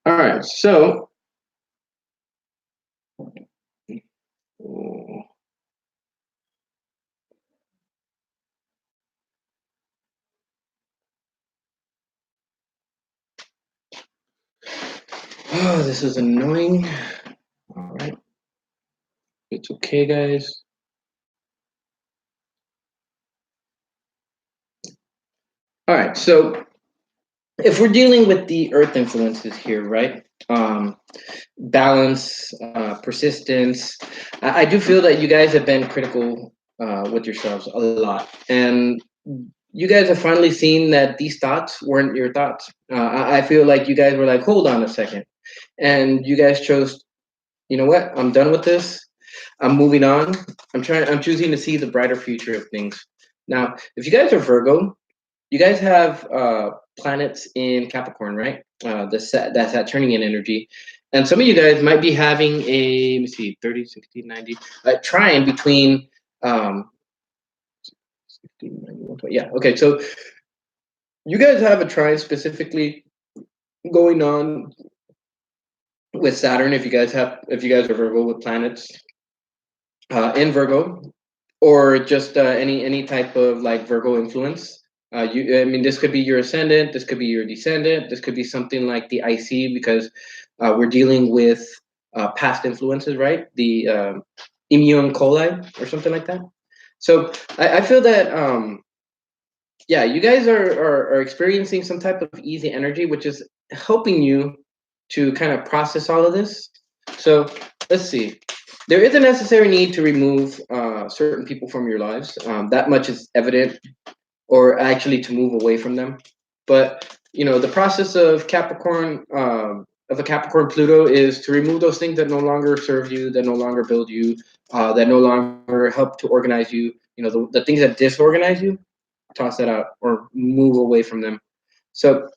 All right, so oh, this is annoying. All right, it's okay, guys. All right, so if we're dealing with the earth influences here, right? Balance, persistence. I do feel that you guys have been critical with yourselves a lot, and you guys have finally seen that these thoughts weren't your thoughts. I feel like you guys were like, hold on a second, and you guys chose. You know what? I'm done with this. I'm moving on. I'm choosing to see the brighter future of things. Now, if you guys are Virgo, you guys have planets in Capricorn, right? That's that turning in energy. And some of you guys might be having a, let me see, 30, 60, 90, a trine between, um, 60, 90, 120. Yeah, okay. So you guys have a trine specifically going on with Saturn if you guys are Virgo with planets in Virgo, or just any type of like Virgo influence. I mean, this could be your ascendant, this could be your descendant, this could be something like the IC because we're dealing with past influences, right? The immune coli or something like that. So I feel that yeah, you guys are experiencing some type of easy energy, which is helping you to kind of process all of this. So let's see. There is a necessary need to remove certain people from your lives. That much is evident, or actually to move away from them. But the process of Capricorn, of a Capricorn Pluto, is to remove those things that no longer serve you, that no longer build you, that no longer help to organize you. The things that disorganize you, toss that out or move away from them. So,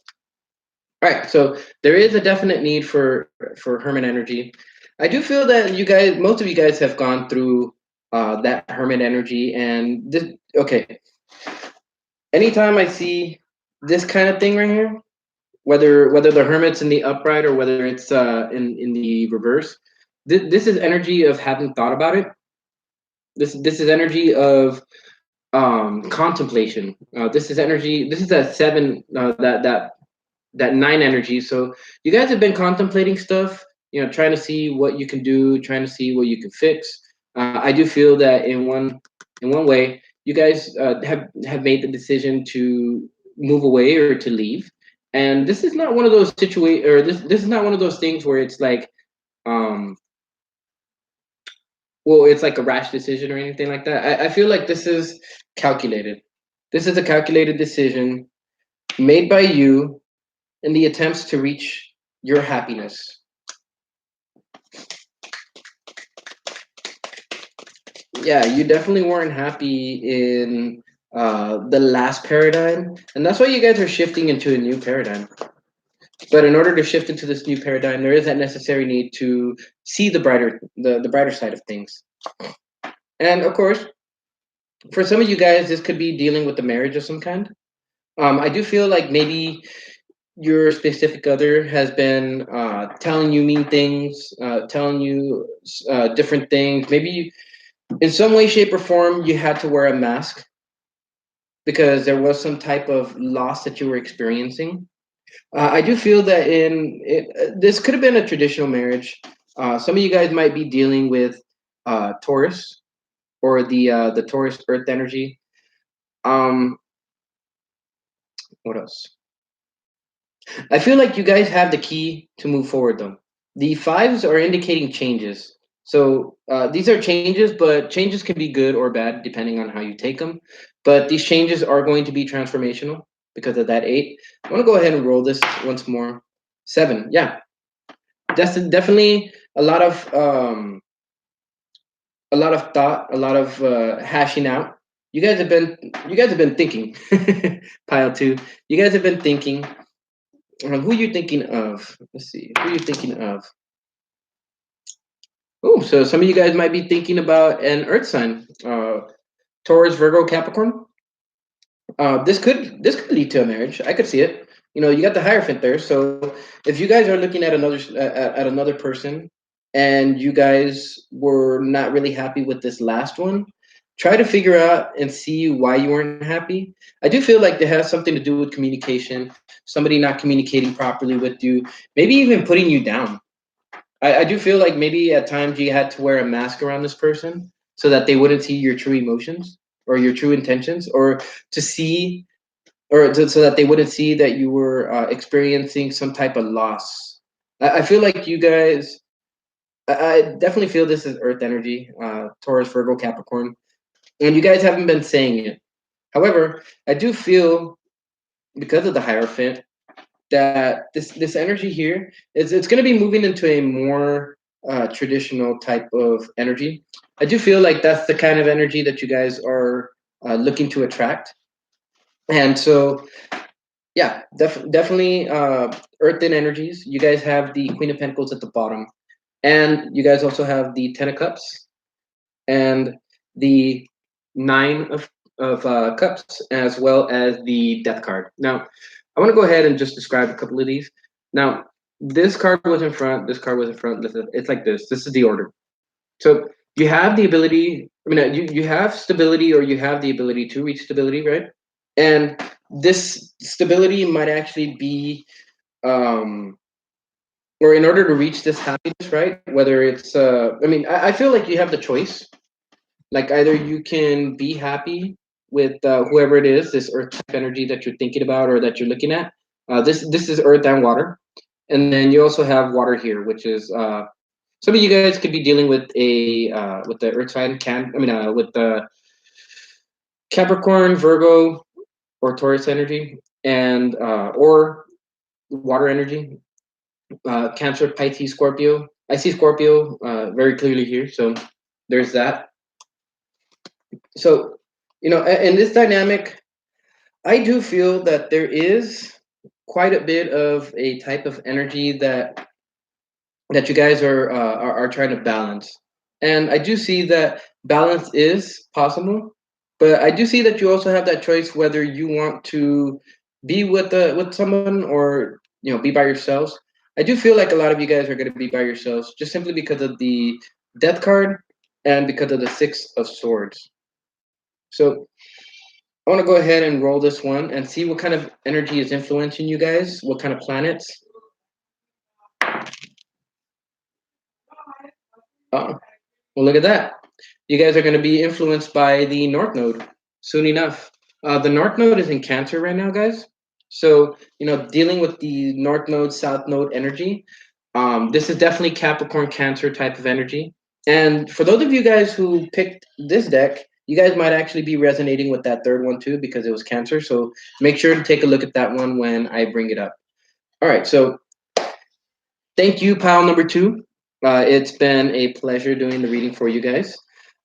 all right. So there is a definite need for Hermit energy. I do feel that most of you guys, have gone through that Hermit energy, and this. Okay, anytime I see this kind of thing right here, whether the Hermit's in the upright or whether it's in the reverse, this is energy of having thought about it. This is energy of contemplation. This is energy. This is that seven. That nine energy. So you guys have been contemplating stuff, trying to see what you can do, trying to see what you can fix. I do feel that in one way, you guys have made the decision to move away or to leave. And this is not one of those this is not one of those things where it's like, um, well, it's like a rash decision or anything like that. I feel like this is calculated. This is a calculated decision made by you in the attempts to reach your happiness. Yeah, you definitely weren't happy in the last paradigm, and that's why you guys are shifting into a new paradigm. But in order to shift into this new paradigm, there is that necessary need to see the brighter side of things. And of course, for some of you guys, this could be dealing with the marriage of some kind. I do feel like maybe your specific other has been telling you mean things, telling you different things. Maybe in some way, shape, or form, you had to wear a mask because there was some type of loss that you were experiencing. I do feel that this could have been a traditional marriage. Some of you guys might be dealing with Taurus, or the Taurus Earth energy. Um, what else? I feel like you guys have the key to move forward, though. The fives are indicating changes. So these are changes, but changes can be good or bad depending on how you take them. But these changes are going to be transformational because of that 8. I want to go ahead and roll this once more. 7, yeah, that's definitely a lot of thought, a lot of hashing out. You guys have been thinking. Pile 2. You guys have been thinking. Who are you thinking of? Let's see. Who are you thinking of? Oh, so some of you guys might be thinking about an Earth sign. Taurus, Virgo, Capricorn. This could lead to a marriage. I could see it. You know, you got the Hierophant there. So if you guys are looking at another person, and you guys were not really happy with this last one, try to figure out and see why you weren't happy. I do feel like it has something to do with communication. Somebody not communicating properly with you, maybe even putting you down. I do feel like maybe at times you had to wear a mask around this person so that they wouldn't see your true emotions or your true intentions, or to see, so that they wouldn't see that you were experiencing some type of loss. I feel like you guys, I definitely feel this is Earth energy, Taurus, Virgo, Capricorn, and you guys haven't been saying it. However, I do feel, because of the Hierophant, that this energy here is, it's going to be moving into a more traditional type of energy. I do feel like that's the kind of energy that you guys are looking to attract, and so yeah, definitely earthen energies. You guys have the Queen of Pentacles at the bottom, and you guys also have the Ten of Cups and the Nine of Cups, as well as the Death card. Now, I want to go ahead and just describe a couple of these. Now, this card was in front. This card was in front. It's like this. This is the order. So you have the ability. I mean, you have stability, or you have the ability to reach stability, right? And this stability might actually be, um, or in order to reach this happiness, right? Whether it's, I mean, I feel like you have the choice. Like, either you can be happy with whoever it is, this earth type energy that you're thinking about or that you're looking at. This is earth and water, and then you also have water here, which is some of you guys could be dealing with the earth sign, can I mean with the Capricorn, Virgo, or Taurus energy, and or water energy, Cancer, Pisces, Scorpio. I see Scorpio very clearly here, so there's that. So, in this dynamic, I do feel that there is quite a bit of a type of energy that you guys are trying to balance, and I do see that balance is possible, but I do see that you also have that choice whether you want to be with someone, or be by yourselves. I do feel like a lot of you guys are going to be by yourselves, just simply because of the Death card and because of the Six of Swords. So I want to go ahead and roll this one and see what kind of energy is influencing you guys, what kind of planets. Oh, well, look at that. You guys are going to be influenced by the North Node soon enough. The North Node is in Cancer right now, guys. So, dealing with the North Node, South Node energy, this is definitely Capricorn Cancer type of energy. And for those of you guys who picked this deck, you guys might actually be resonating with that third one too, because it was Cancer. So make sure to take a look at that one when I bring it up. All right. So thank you, pile number 2. It's been a pleasure doing the reading for you guys.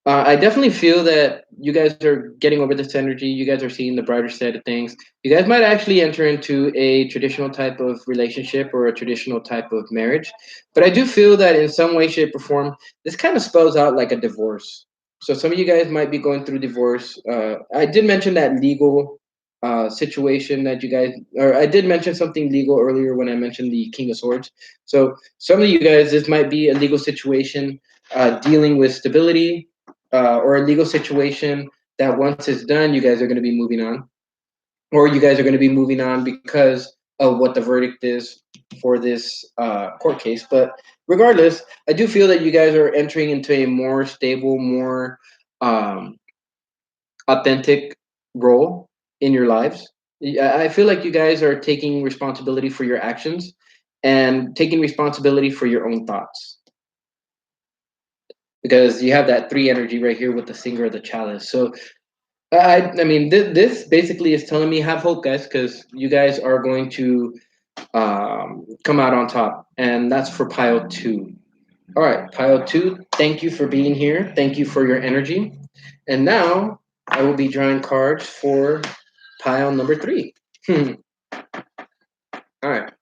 I definitely feel that you guys are getting over this energy. You guys are seeing the brighter side of things. You guys might actually enter into a traditional type of relationship or a traditional type of marriage. But I do feel that in some way, shape, or form, this kind of spells out like a divorce. So some of you guys might be going through divorce. I did mention that legal situation that you guys, or I did mention something legal earlier when I mentioned the King of Swords. So some of you guys, this might be a legal situation dealing with stability, or a legal situation that once it's done, you guys are going to be moving on, or you guys are going to be moving on because of what the verdict is for this court case. But regardless, I do feel that you guys are entering into a more stable, more um, authentic role in your lives. I feel like you guys are taking responsibility for your actions and taking responsibility for your own thoughts. because you have that 3 energy right here with the singer of the chalice. So I mean, this basically is telling me have hope, guys, because you guys are going to come out on top, and that's for pile 2. All right, pile 2. Thank you for being here. Thank you for your energy. And now I will be drawing cards for pile number 3. All right.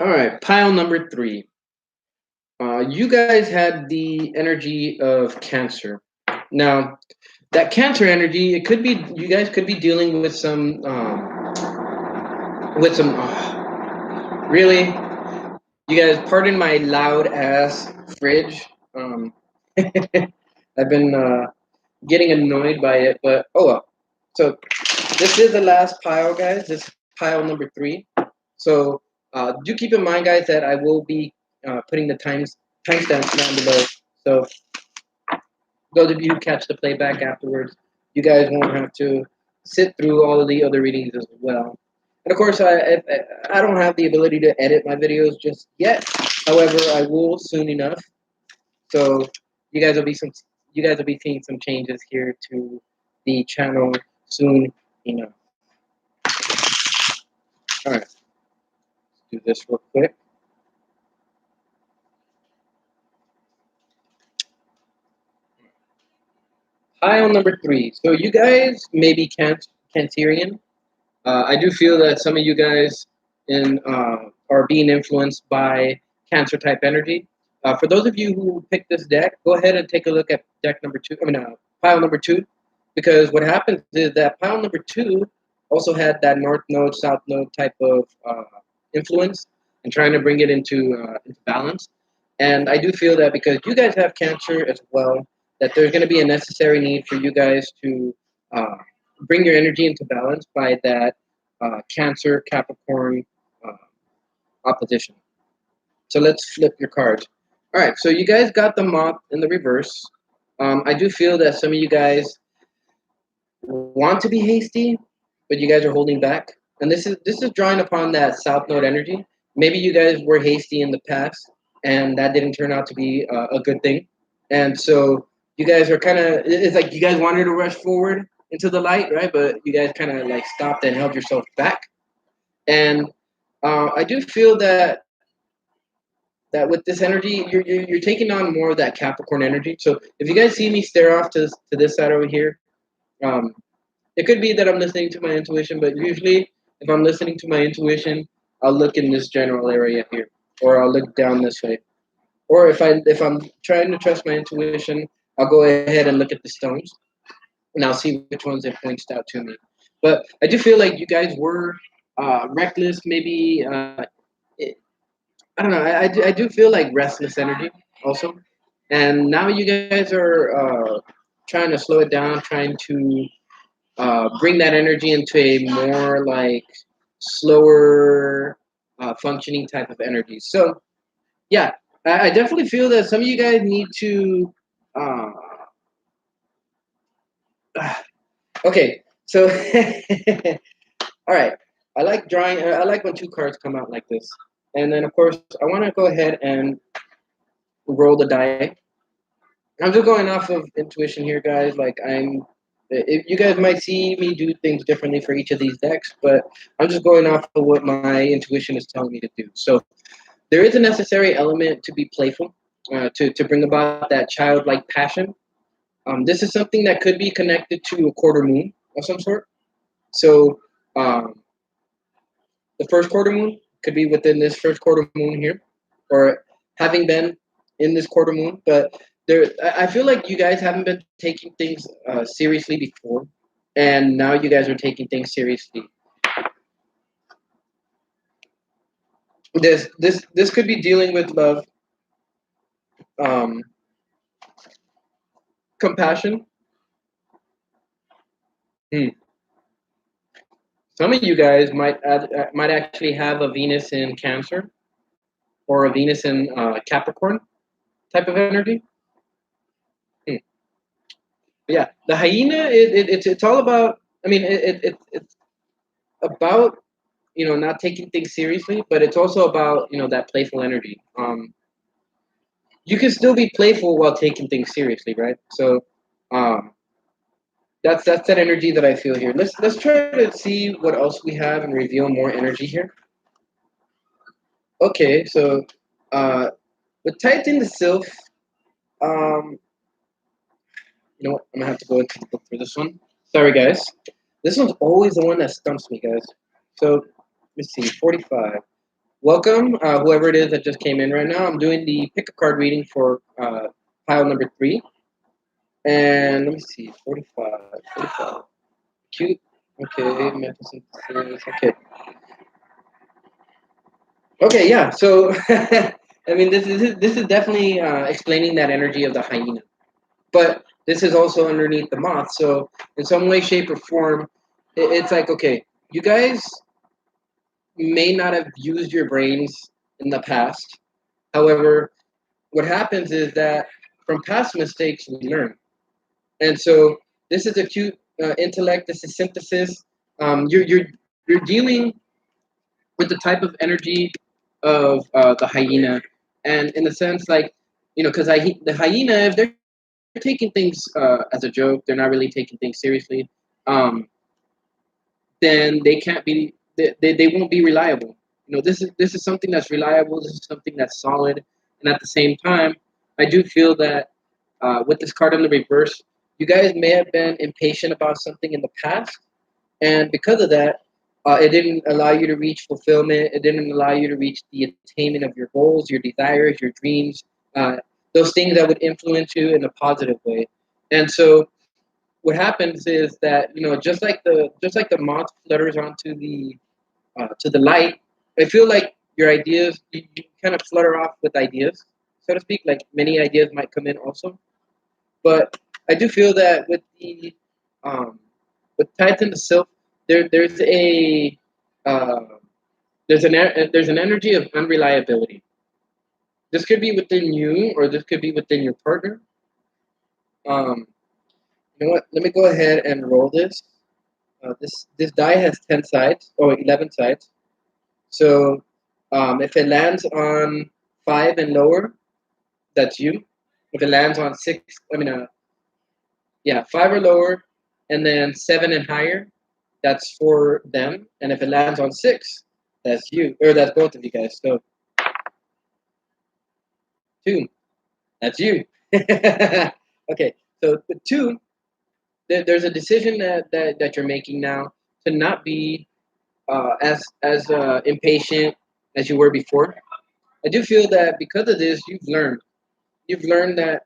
All right, pile number 3. You guys had the energy of Cancer. Now, that Cancer energy, it could be you guys could be dealing with some. Really, you guys, pardon my loud ass fridge. I've been getting annoyed by it, but oh well. So this is the last pile, guys. This is pile number 3. So do keep in mind, guys, that I will be putting the timestamps down below. So those of you who catch the playback afterwards, you guys won't have to sit through all of the other readings as well. And of course, I don't have the ability to edit my videos just yet. However, I will soon enough. So you guys will be seeing some changes here to the channel soon enough. All right, let's do this real quick. Pile number 3. So you guys may be Cancerian. I do feel that some of you guys are being influenced by Cancer type energy. For those of you who picked this deck, go ahead and take a look at deck number 2. Pile number 2, because what happens is that pile number 2 also had that North Node, South Node type of influence, and trying to bring it into balance. And I do feel that because you guys have Cancer as well, that there's going to be a necessary need for you guys to uh, bring your energy into balance by that Cancer Capricorn uh, opposition. So let's flip your cards. All right, so you guys got the Moth in the reverse. I do feel that some of you guys want to be hasty, but you guys are holding back. And this is drawing upon that South Node energy. Maybe you guys were hasty in the past, and that didn't turn out to be a good thing. And so you guys are kind of, it's like you guys wanted to rush forward into the light, right? But you guys kind of like stopped and held yourself back. And I do feel that with this energy, you're taking on more of that Capricorn energy. So if you guys see me stare off to this side over here, um, it could be that I'm listening to my intuition, but usually if I'm listening to my intuition, I'll look in this general area here, or I'll look down this way. Or if I'm trying to trust my intuition, I'll go ahead and look at the stones, and I'll see which ones it points out to me. But I do feel like you guys were reckless, maybe. I don't know. I do feel like restless energy also, and now you guys are trying to slow it down, trying to bring that energy into a more like slower functioning type of energy. So yeah, I definitely feel that some of you guys need to. Uh, okay, so all right. I like drawing. I like when two cards come out like this, and then of course I want to go ahead and roll the die. I'm just going off of intuition here, guys. Like if you guys might see me do things differently for each of these decks, but I'm just going off of what my intuition is telling me to do. So there is a necessary element to be playful, to bring about that childlike passion. This is something that could be connected to a quarter moon of some sort. So um, the first quarter moon could be within this first quarter moon here, or having been in this quarter moon. But I feel like you guys haven't been taking things seriously before, and now you guys are taking things seriously. This could be dealing with love, um, compassion. Hmm. Some of you guys might actually have a Venus in Cancer or a Venus in Capricorn type of energy. Hmm. Yeah, the hyena. It's all about. I mean, it's about not taking things seriously, but it's also about that playful energy. You can still be playful while taking things seriously, right? So, um, that's that energy that I feel here. Let's try to see what else we have and reveal more energy here. Okay, so with Titan the Sylph, um, you know what? I'm gonna have to go into the book for this one. Sorry, guys. This one's always the one that stumps me, guys. So let's see, 45. Welcome, whoever it is that just came in right now. I'm doing the pick a card reading for pile number 3. And let me see, 45. 45. Cute. Okay, mental synthesis. Okay. Okay, yeah. So, I mean, this is definitely explaining that energy of the hyena. But this is also underneath the moth. So, in some way, shape, or form, it's like, okay, you guys may not have used your brains in the past. However, what happens is that from past mistakes we learn, and so this is acute intellect. This is synthesis. You're dealing with the type of energy of the hyena, and in the sense like because the hyena, if they're taking things as a joke, they're not really taking things seriously. Um, then they can't be they won't be reliable. This is something that's reliable. This is something that's solid, and at the same time, I do feel that with this card in the reverse, you guys may have been impatient about something in the past, and because of that, it didn't allow you to reach fulfillment. It didn't allow you to reach the attainment of your goals, your desires, your dreams, uh, those things that would influence you in a positive way. And so what happens is that just like the moth flutters onto the to the light. I feel like your ideas, you kind of flutter off with ideas, so to speak. Like many ideas might come in also, but I do feel that um, with Titan the Sylph, there's uh, there's an energy of unreliability. This could be within you, or this could be within your partner. Um, you know what? Let me go ahead and roll this. This die has 10 sides, or 11 sides. So if it lands on 5 and lower, that's you. If it lands on 6, yeah, 5 or lower, and then 7 and higher, that's for them. And if it lands on 6, that's you, or that's both of you guys. So 2, that's you. Okay, so the 2, there's a decision that you're making now to not be as impatient as you were before. I do feel that because of this, you've learned that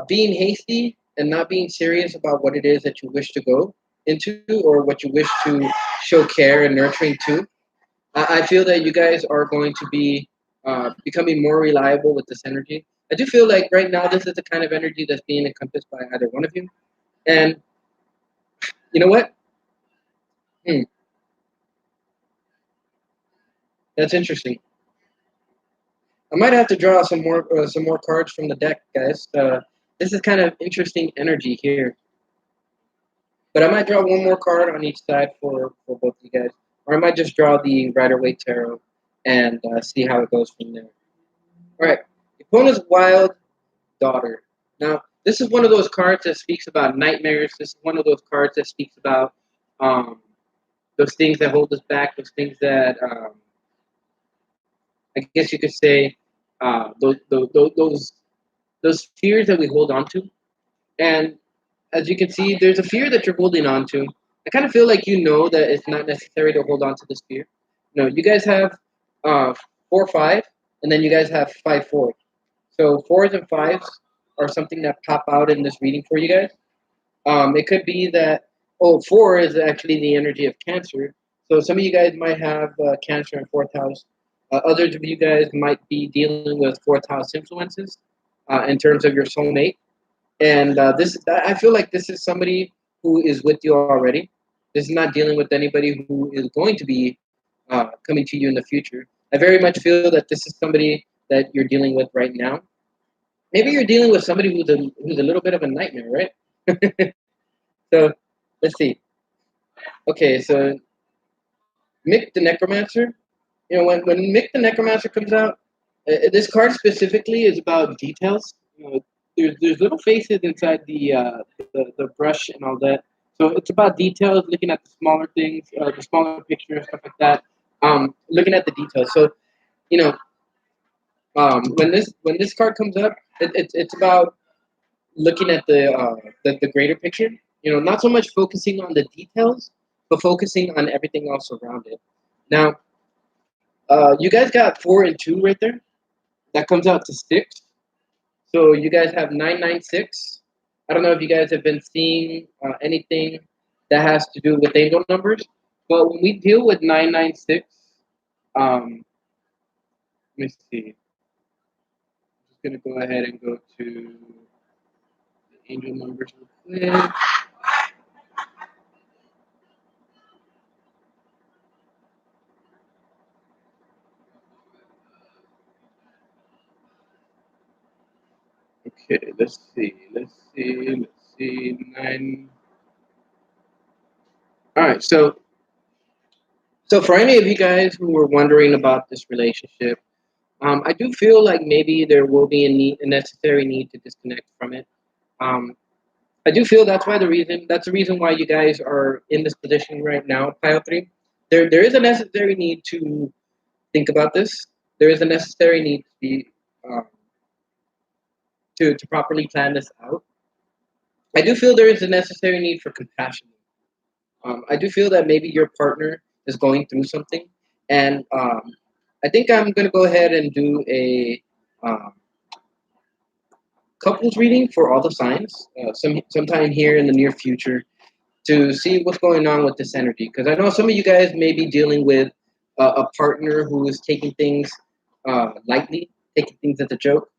being hasty and not being serious about what it is that you wish to go into or what you wish to show care and nurturing to. I feel that you guys are going to be becoming more reliable with this energy. I do feel like right now this is the kind of energy that's being encompassed by either one of you. And you know what? Hmm, that's interesting. I might have to draw some more cards from the deck, guys. This is kind of interesting energy here. But I might draw one more card on each side for both of you guys. Or I might just draw the Rider Waite Tarot and see how it goes from there. All right. Opponent's Wild Daughter. Now, this is one of those cards that speaks about nightmares. This is one of those cards that speaks about um, those things that hold us back, those things that I guess you could say those fears that we hold on to. And as you can see, there's a fear that you're holding on to. I kind of feel like you know that it's not necessary to hold on to this fear. No, you guys have uh, 4 5, and then you guys have 5 4. So fours and fives are something that pop out in this reading for you guys. It could be that 4 is actually the energy of Cancer. So some of you guys might have Cancer in fourth house. Others of you guys might be dealing with fourth house influences in terms of your soulmate. And I feel like this is somebody who is with you already. This is not dealing with anybody who is going to be coming to you in the future. I very much feel that this is somebody that you're dealing with right now. Maybe you're dealing with somebody who's a little bit of a nightmare, right? So let's see. Okay, so Mick the Necromancer. When Mick the Necromancer comes out, this card specifically is about details. There's little faces inside the brush and all that. So it's about details, looking at the smaller things, the smaller picture, stuff like that. Looking at the details. So you know, when this card comes up, it's about looking at the greater picture. Not so much focusing on the details, but focusing on everything else around it. Now, you guys got 4 and 2 right there. That comes out to 6. So you guys have 996. I don't know if you guys have been seeing anything that has to do with angel numbers, but when we deal with 996, let me see. I'm just gonna go ahead and go to the angel numbers real quick. Okay, let's see. Nine. All right, so for any of you guys who were wondering about this relationship, I do feel like maybe there will be a necessary need to disconnect from it. Um, I do feel that's the reason why you guys are in this position right now, pile three. There is a necessary need to think about this. There is a necessary need to be um, to properly plan this out. I do feel there is a necessary need for compassion. I do feel that maybe your partner is going through something, and I think I'm going to go ahead and do a um, couples reading for all the signs sometime here in the near future to see what's going on with this energy. Because I know some of you guys may be dealing with a partner who is taking things lightly, taking things as a joke,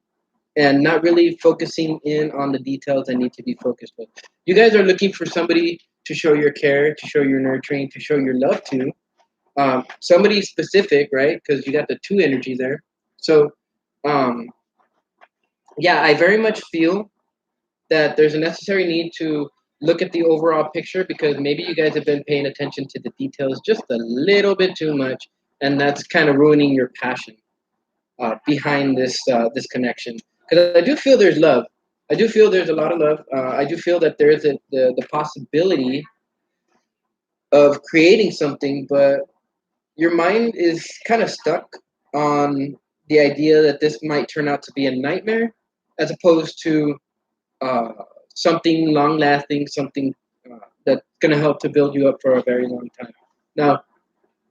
and not really focusing in on the details that need to be focused with. You guys are looking for somebody to show your care, to show your nurturing, to show your love to. Somebody specific, right? Because you got the 2 energy there. So, um, yeah, I very much feel that there's a necessary need to look at the overall picture because maybe you guys have been paying attention to the details just a little bit too much, and that's kind of ruining your passion behind this connection. Because I do feel there's love. I do feel there's a lot of love. I do feel that there is the possibility of creating something, but your mind is kind of stuck on the idea that this might turn out to be a nightmare as opposed to uh, something long lasting, something that's going to help to build you up for a very long time. Now,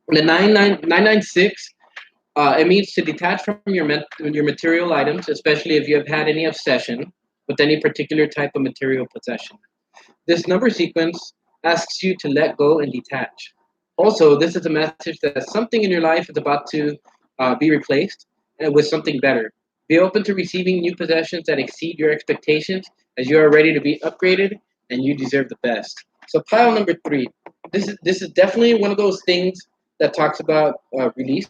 the 996, it means to detach from your material items, especially if you have had any obsession with any particular type of material possession. This number sequence asks you to let go and detach. Also, this is a message that something in your life is about to be replaced with something better. Be open to receiving new possessions that exceed your expectations as you are ready to be upgraded and you deserve the best. So pile number 3. This is definitely one of those things that talks about release.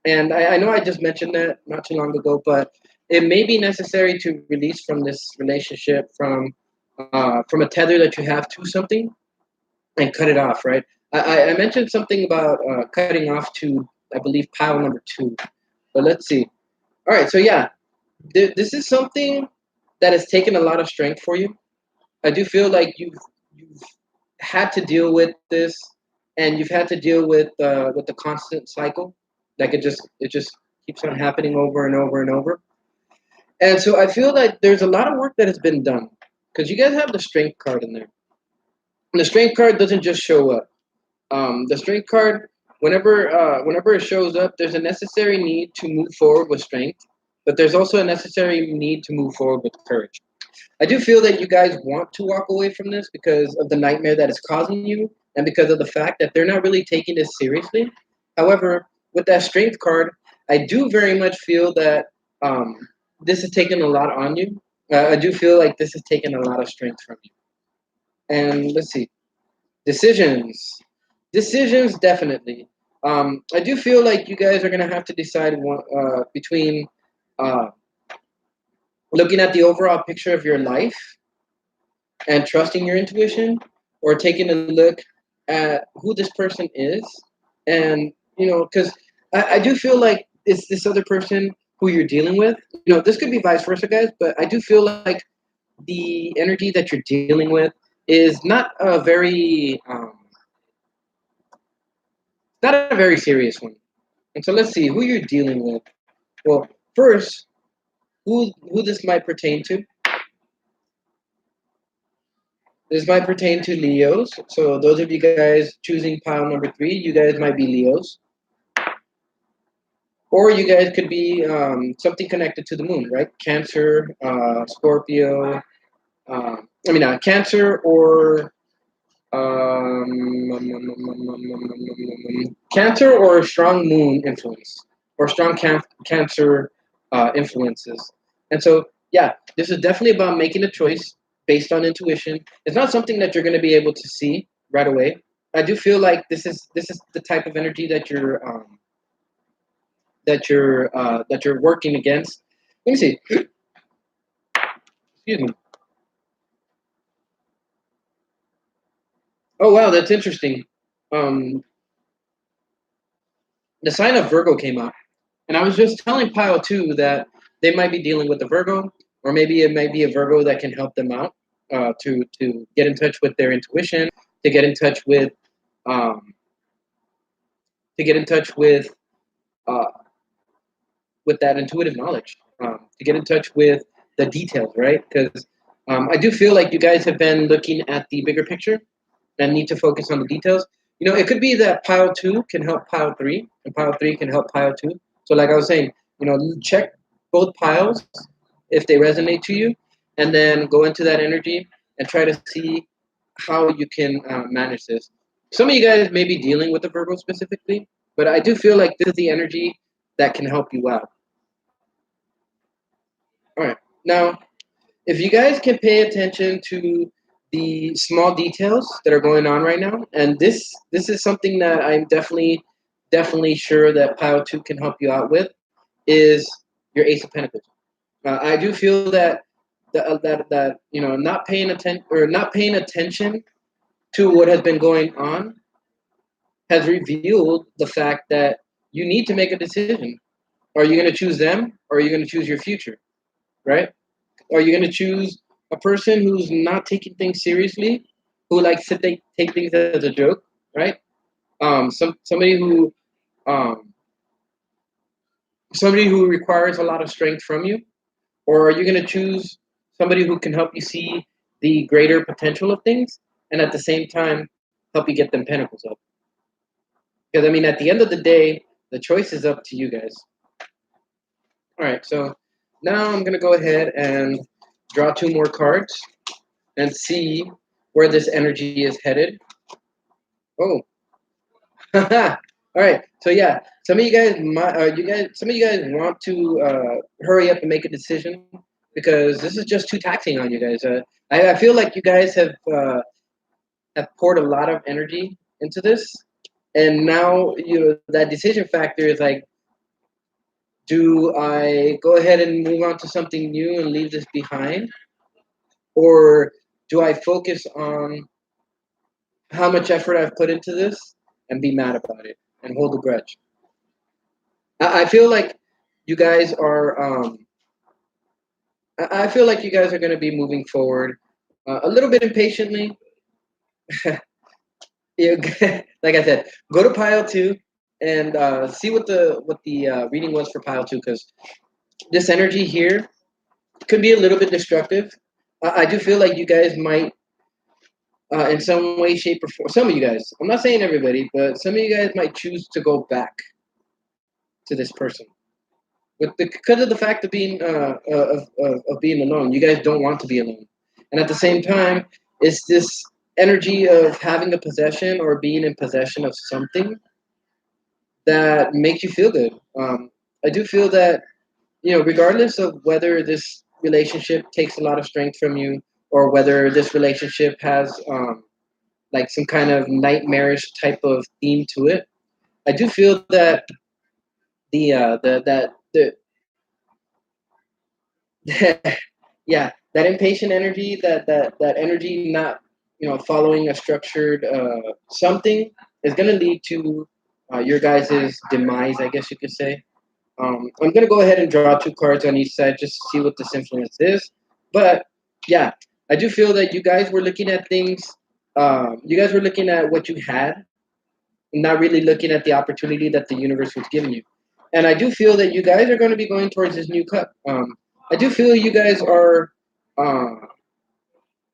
And I know I just mentioned that not too long ago, but it may be necessary to release from this relationship from a tether that you have to something and cut it off, right? I mentioned something about cutting off to, I believe, pile number 2. But let's see. All right, so yeah, this is something that has taken a lot of strength for you. I do feel like you've had to deal with this, and you've had to deal with the constant cycle. Like it just keeps on happening over and over and over. And so I feel like there's a lot of work that has been done because you guys have the strength card in there. And the strength card doesn't just show up. The strength card, whenever it shows up, there's a necessary need to move forward with strength, but there's also a necessary need to move forward with courage. I do feel that you guys want to walk away from this because of the nightmare that it's causing you, and because of the fact that they're not really taking this seriously. However, with that strength card, I do very much feel that um, this is taking a lot on you. I do feel like this is taking a lot of strength from you. And let's see, decisions. Decisions, definitely. I do feel like you guys are gonna have to decide between uh, looking at the overall picture of your life and trusting your intuition, or taking a look at who this person is And because I do feel like it's this other person who you're dealing with. This could be vice versa, guys, but I do feel like the energy that you're dealing with is not a very serious one. And so let's see who you're dealing with. Well, first, who this might pertain to. This might pertain to Leos. So those of you guys choosing pile number 3, you guys might be Leos. Or you guys could be something connected to the moon, right? Cancer, Scorpio. Cancer or Cancer or a strong moon influence or strong Cancer influences. And so, yeah, this is definitely about making a choice based on intuition. It's not something that you're going to be able to see right away. I do feel like this is the type of energy that you're working against. Let me see. Excuse me. Oh wow, that's interesting. Um, the sign of Virgo came up, and I was just telling Pile too that they might be dealing with the Virgo, or maybe it might be a Virgo that can help them out to get in touch with their intuition, to get in touch with um, to get in touch uh, with that intuitive knowledge, to get in touch with the details, right? Because I do feel like you guys have been looking at the bigger picture and need to focus on the details. It could be that pile 2 can help pile 3, and pile 3 can help pile 2. So, like I was saying, check both piles if they resonate to you, and then go into that energy and try to see how you can manage this. Some of you guys may be dealing with the Virgo specifically, but I do feel like this is the energy that can help you out. All right. Now, if you guys can pay attention to the small details that are going on right now, and this is something that I'm definitely sure that pile 2 can help you out with, is your Ace of Pentacles. I do feel that not paying attention to what has been going on has revealed the fact that you need to make a decision. Are you going to choose them, or are you going to choose your future? Right? Are you going to choose a person who's not taking things seriously, who likes to take things as a joke, right? Somebody um, who requires a lot of strength from you, or are you going to choose somebody who can help you see the greater potential of things, and at the same time help you get them pentacles up? Because at the end of the day, the choice is up to you guys. All right, so now I'm going to go ahead and draw 2 more cards and see where this energy is headed. Oh, all right. So yeah, some of you guys, some of you guys want to hurry up and make a decision because this is just too taxing on you guys. I feel like you guys have poured a lot of energy into this, and now that decision factor is like, do I go ahead and move on to something new and leave this behind, or do I focus on how much effort I've put into this and be mad about it and hold a grudge? I feel like you guys are. I feel like you guys are going to be moving forward a little bit impatiently. You, like I said, go to pile 2 and see what the reading was for pile 2, because this energy here could be a little bit destructive. I do feel like you guys might, in some way, shape, or form. Some of you guys. I'm not saying everybody, but some of you guys might choose to go back to this person. Because of the fact of being of being alone, you guys don't want to be alone, and at the same time, it's this energy of having a possession or being in possession of something that makes you feel good. I do feel that regardless of whether this relationship takes a lot of strength from you, or whether this relationship has like some kind of nightmarish type of theme to it, I do feel that yeah, that impatient energy, that energy not following a structured something is going to lead to your guys' demise, I guess you could say. I'm gonna go ahead and draw two cards on each side just to see what this influence is. But yeah, I do feel that you guys were looking at things. You guys were looking at what you had, not really looking at the opportunity that the universe was giving you. And I do feel that you guys are going to be going towards this new cup. I do feel you guys are uh,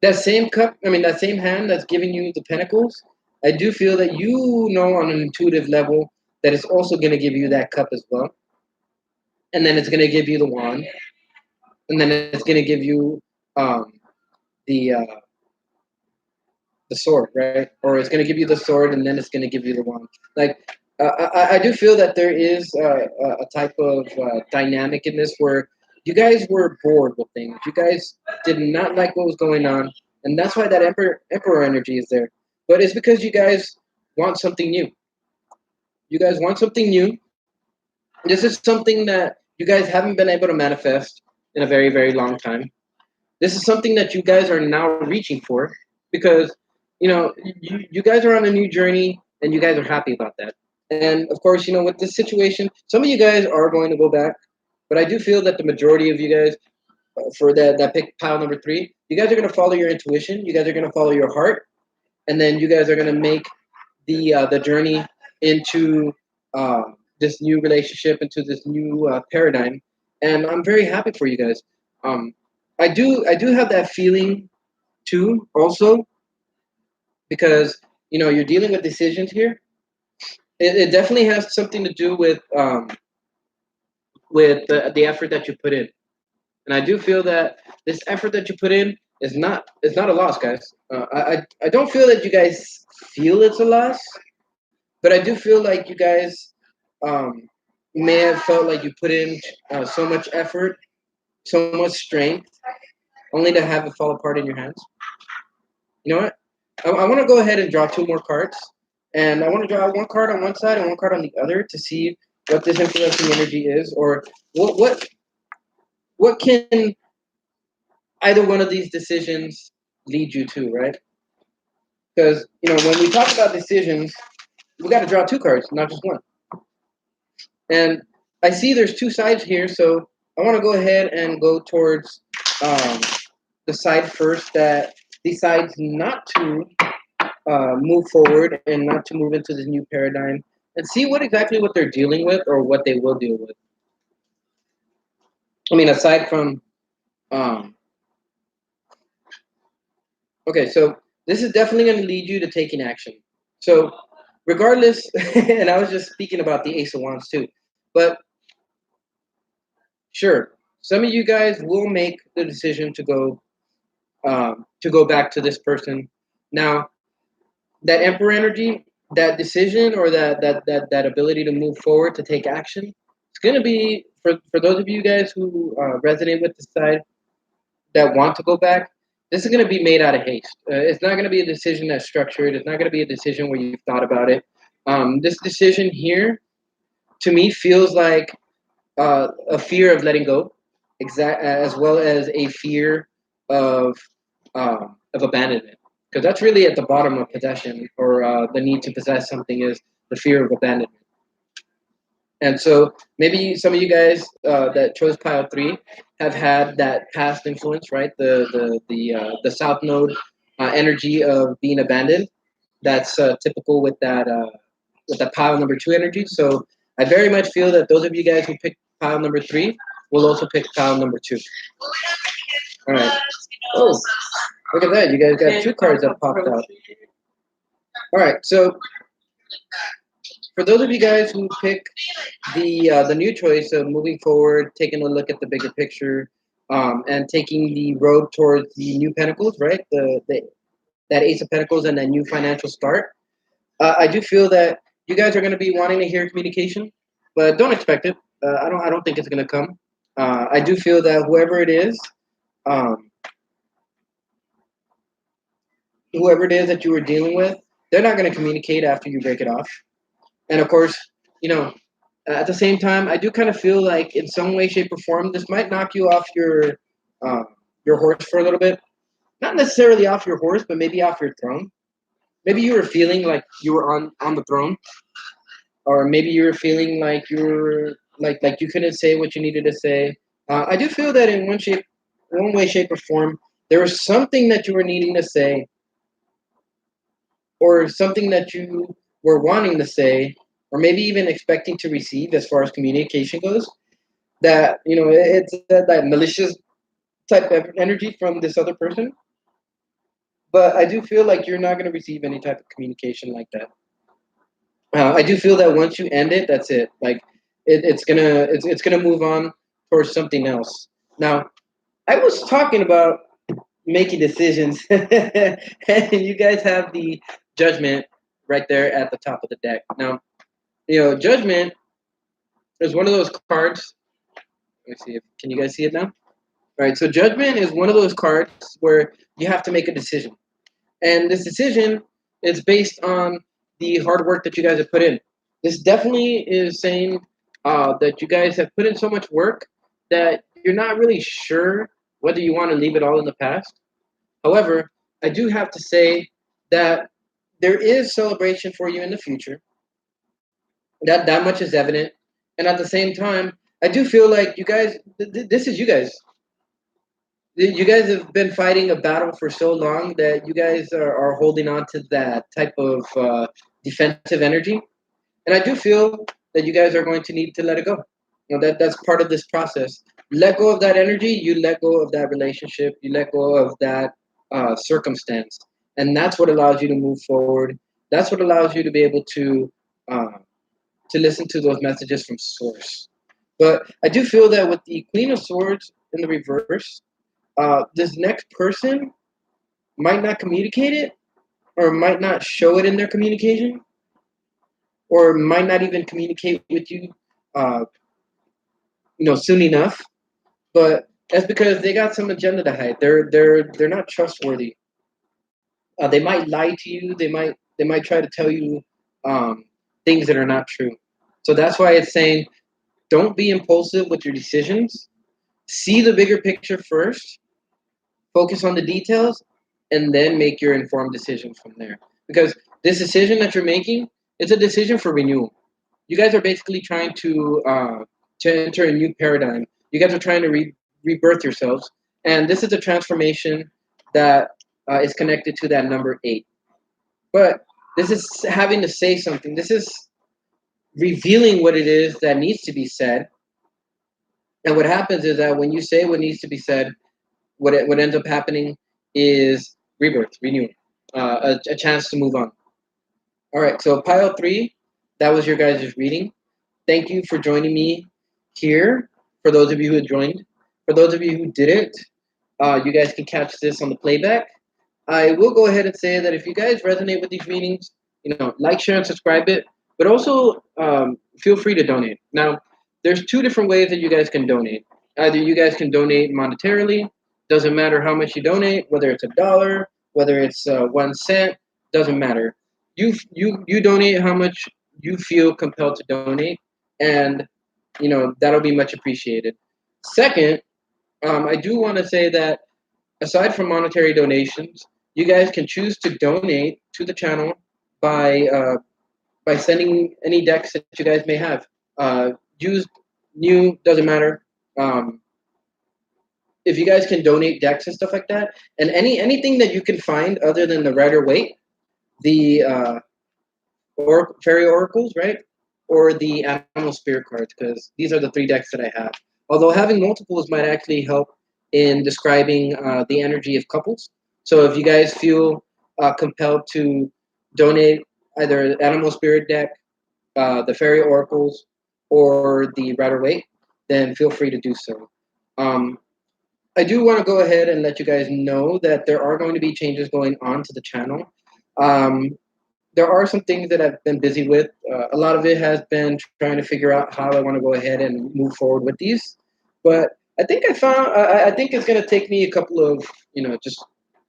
that same cup. I mean, that same hand that's giving you the pentacles. I do feel that you know on an intuitive level that it's also going to give you that cup as well, and then it's going to give you the wand, and then it's going to give you um, the sword, right? Or it's going to give you the sword, and then it's going to give you the wand. Like I do feel that there is a type of dynamic in this where you guys were bored with things. You guys did not like what was going on, and that's why that emperor energy is there. But it's because you guys want something new. You guys want something new. This is something that you guys haven't been able to manifest in a very, very long time. This is something that you guys are now reaching for because, you guys are on a new journey and you guys are happy about that. And of course, with this situation, some of you guys are going to go back, but I do feel that the majority of you guys, for that pick pile number three, you guys are going to follow your intuition. You guys are going to follow your heart, and then you guys are going to make the journey into this new relationship, into this new paradigm. And I'm very happy for you guys. Um, I do have that feeling too, also because you're dealing with decisions here. It definitely has something to do with the effort that you put in, and I do feel that this effort that you put in is not a loss, guys. I don't feel that you guys feel it's a loss, but I do feel like you guys um, may have felt like you put in so much effort, so much strength, only to have it fall apart in your hands. You know what? I want to go ahead and draw two more cards, and I want to draw one card on one side and one card on the other to see what this influencing energy is, or what can either one of these decisions lead you to, right? Because when we talk about decisions, we got to draw two cards, not just one. And I see there's two sides here, so I want to go ahead and go towards um, the side first that decides not to move forward and not to move into this new paradigm, and see what they're dealing with or what they will deal with. I mean, aside from um, okay, so this is definitely going to lead you to taking action. So regardless, and I was just speaking about the Ace of Wands too, but sure, some of you guys will make the decision to go back to this person. Now, that Emperor energy, that decision, or that ability to move forward to take action, it's going to be for those of you guys who resonate with the side that want to go back. This is going to be made out of haste. It's not going to be a decision that's structured. It's not going to be a decision where you've thought about it. This decision here, to me, feels like a fear of letting go, as well as a fear of abandonment, because that's really at the bottom of possession, or the need to possess something is the fear of abandonment. And so maybe some of you guys that chose pile three have had that past influence, right? The south node energy of being abandoned. That's typical with that pile number two energy. So I very much feel that those of you guys who picked pile number three will also pick pile number two. All right. Oh, look at that! You guys got two cards that popped out. All right. So for those of you guys who pick the new choice of moving forward, taking a look at the bigger picture, and taking the road towards the new pentacles, right? The that Ace of Pentacles and that new financial start. I do feel that you guys are going to be wanting to hear communication, but don't expect it. I don't think it's going to come. I do feel that um, whoever it is that you were dealing with, they're not going to communicate after you break it off. And of course, you know, at the same time, I do kind of feel like in some way, shape, or form, this might knock you off uh, your horse for a little bit. Not necessarily off your horse, but maybe off your throne. Maybe you were feeling like you were on the throne, or maybe you're feeling like you're like you couldn't say what you needed to say. I do feel that in one way, shape, or form, there was something that you were needing to say, or something that you were wanting to say, or maybe even expecting to receive as far as communication goes. That it's that malicious type of energy from this other person. But I do feel like you're not going to receive any type of communication like that. I do feel that once you end it, that's it. Like it's gonna move on towards something else. Now, I was talking about making decisions, and you guys have the judgment right there at the top of the deck. Now, judgment is one of those cards. Let me see if can you guys see it now? All right, so judgment is one of those cards where you have to make a decision. And this decision is based on the hard work that you guys have put in. This definitely is saying that you guys have put in so much work that you're not really sure whether you want to leave it all in the past. However, I do have to say that there is celebration for you in the future. That much is evident, and at the same time, I do feel like you guys. This is you guys. You guys have been fighting a battle for so long that you guys are holding on to that type of defensive energy, and I do feel that you guys are going to need to let it go. That's part of this process. Let go of that energy. You let go of that relationship. You let go of that circumstance, and that's what allows you to move forward. That's what allows you to be able uh, to listen to those messages from source. But I do feel that with the Queen of Swords in the reverse, this next person might not communicate it, or might not show it in their communication, or might not even communicate with you, uh, soon enough. But that's because they got some agenda to hide. They're not trustworthy. They might lie to you. They might try to tell you um, things that are not true. So that's why it's saying don't be impulsive with your decisions. See the bigger picture first. Focus on the details, and then make your informed decision from there. Because this decision that you're making, it's a decision for renewal. You guys are basically trying to enter a new paradigm. You guys are trying to rebirth yourselves, and this is a transformation that is connected to that number 8. But this is having to say something. This is revealing what it is that needs to be said. And what happens is that when you say what needs to be said, what ends up happening is rebirth, renewal, a chance to move on. All right, so pile 3, that was your guys' reading. Thank you for joining me here. For those of you who joined, for those of you who didn't, you guys can catch this on the playback. I will go ahead and say that if you guys resonate with these readings, like, share, and subscribe it, but also feel free to donate. Now, there's 2 different ways that you guys can donate. Either you guys can donate monetarily, doesn't matter how much you donate, whether it's $1, whether it's 1 cent, doesn't matter. You donate how much you feel compelled to donate, and that'll be much appreciated. Second, I do want to say that aside from monetary donations, you guys can choose to donate to the channel by sending any decks that you guys may have. Used, new, doesn't matter. Um, if you guys can donate decks and stuff like that, and anything that you can find other than the Rider Waite, the fairy oracles, right, or the animal spirit cards, because these are the 3 decks that I have. Although having multiples might actually help in describing the energy of couples. So if you guys feel compelled to donate either animal spirit deck, the fairy oracles, or the Rider Waite, then feel free to do so. Um, I do want to go ahead and let you guys know that there are going to be changes going on to the channel. Um, there are some things that I've been busy with. A lot of it has been trying to figure out how I want to go ahead and move forward with these. But I think I think it's going to take me a couple of, just a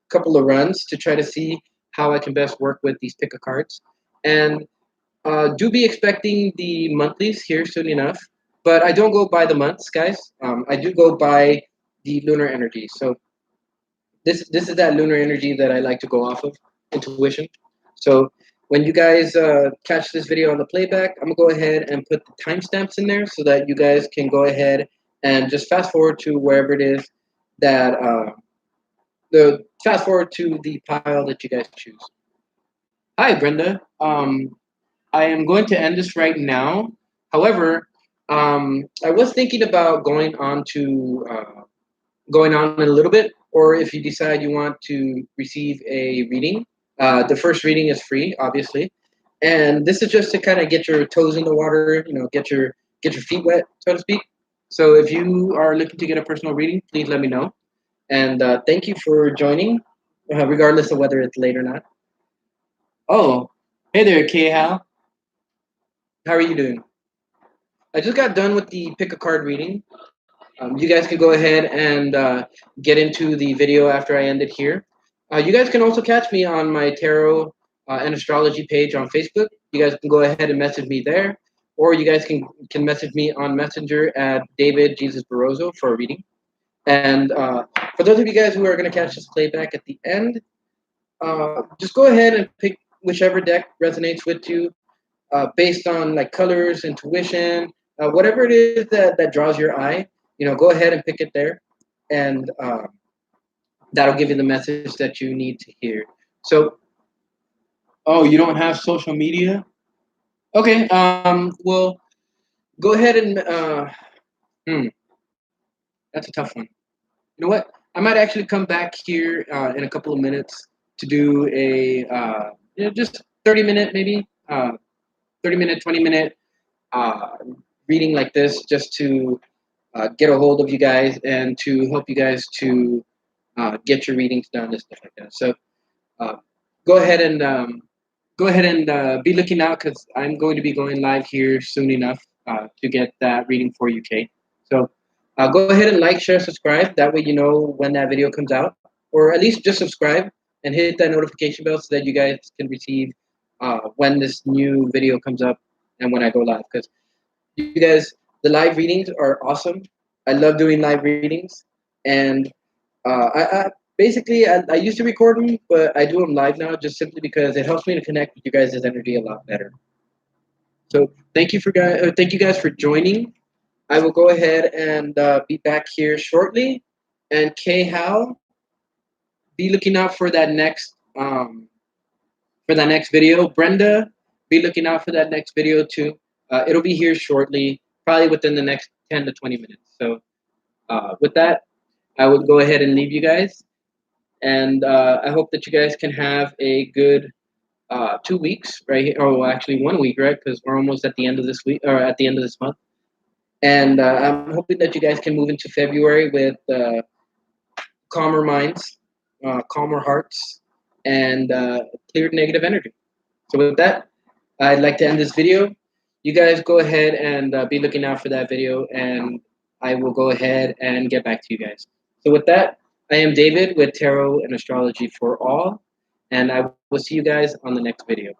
couple of runs to try to see how I can best work with these pick of cards. And do be expecting the monthlies here soon enough. But I don't go by the months, guys. I do go by the lunar energy. So this is that lunar energy that I like to go off of, intuition. So when you guys catch this video on the playback, I'm gonna go ahead and put the timestamps in there so that you guys can go ahead and just fast forward to wherever it is that the fast forward to the pile that you guys choose. Hi, Brenda. I am going to end this right now. However, I was thinking about going on a little bit, or if you decide you want to receive a reading, the first reading is free, obviously, and this is just to kind of get your toes in the water, get your feet wet, so to speak. So if you are looking to get a personal reading, please let me know. And thank you for joining, regardless of whether it's late or not. Oh, hey there, K Hal. How are you doing? I just got done with the pick a card reading. You guys can go ahead and get into the video after I end it here. You guys can also catch me on my tarot and astrology page on Facebook. You guys can go ahead and message me there, or you guys can message me on Messenger at DavidJesus Barrozo for a reading. And for those of you guys who are going to catch this playback at the end, just go ahead and pick whichever deck resonates with you, based on like colors, intuition, whatever it is that draws your eye. Go ahead and pick it there, and that'll give you the message that you need to hear. So, oh, you don't have social media? Okay. Well, go ahead and hmm, that's a tough one. You know what? I might actually come back here in a couple of minutes to do a just 30-minute maybe 30-minute, 20-minute uh, reading like this, just to get a hold of you guys and to help you guys to get your readings done and stuff like that. So uh, go ahead and be looking out, because I'm going to be going live here soon enough to get that reading for you, Kay. So go ahead and like, share, subscribe. That way you know when that video comes out, or at least just subscribe and hit that notification bell so that you guys can receive when this new video comes up and when I go live. Because you guys, the live readings are awesome. I love doing live readings, and I basically I used to record them, but I do them live now just simply because it helps me to connect with you guys' energy a lot better. So thank you guys for joining. I will go ahead and be back here shortly. And Kay Hal, be looking out for that next video. Brenda, be looking out for that next video too. It'll be here shortly, probably within the next 10 to 20 minutes. So with that, I will go ahead and leave you guys. And I hope that you guys can have a good 2 weeks right here. Oh, actually 1 week, right? Because we're almost at the end of this week, or at the end of this month. And I'm hoping that you guys can move into February with calmer minds, calmer hearts, and cleared negative energy. So with that, I'd like to end this video. You guys go ahead and be looking out for that video, and I will go ahead and get back to you guys. So with that, I am David with Tarot and Astrology for All, and I will see you guys on the next video.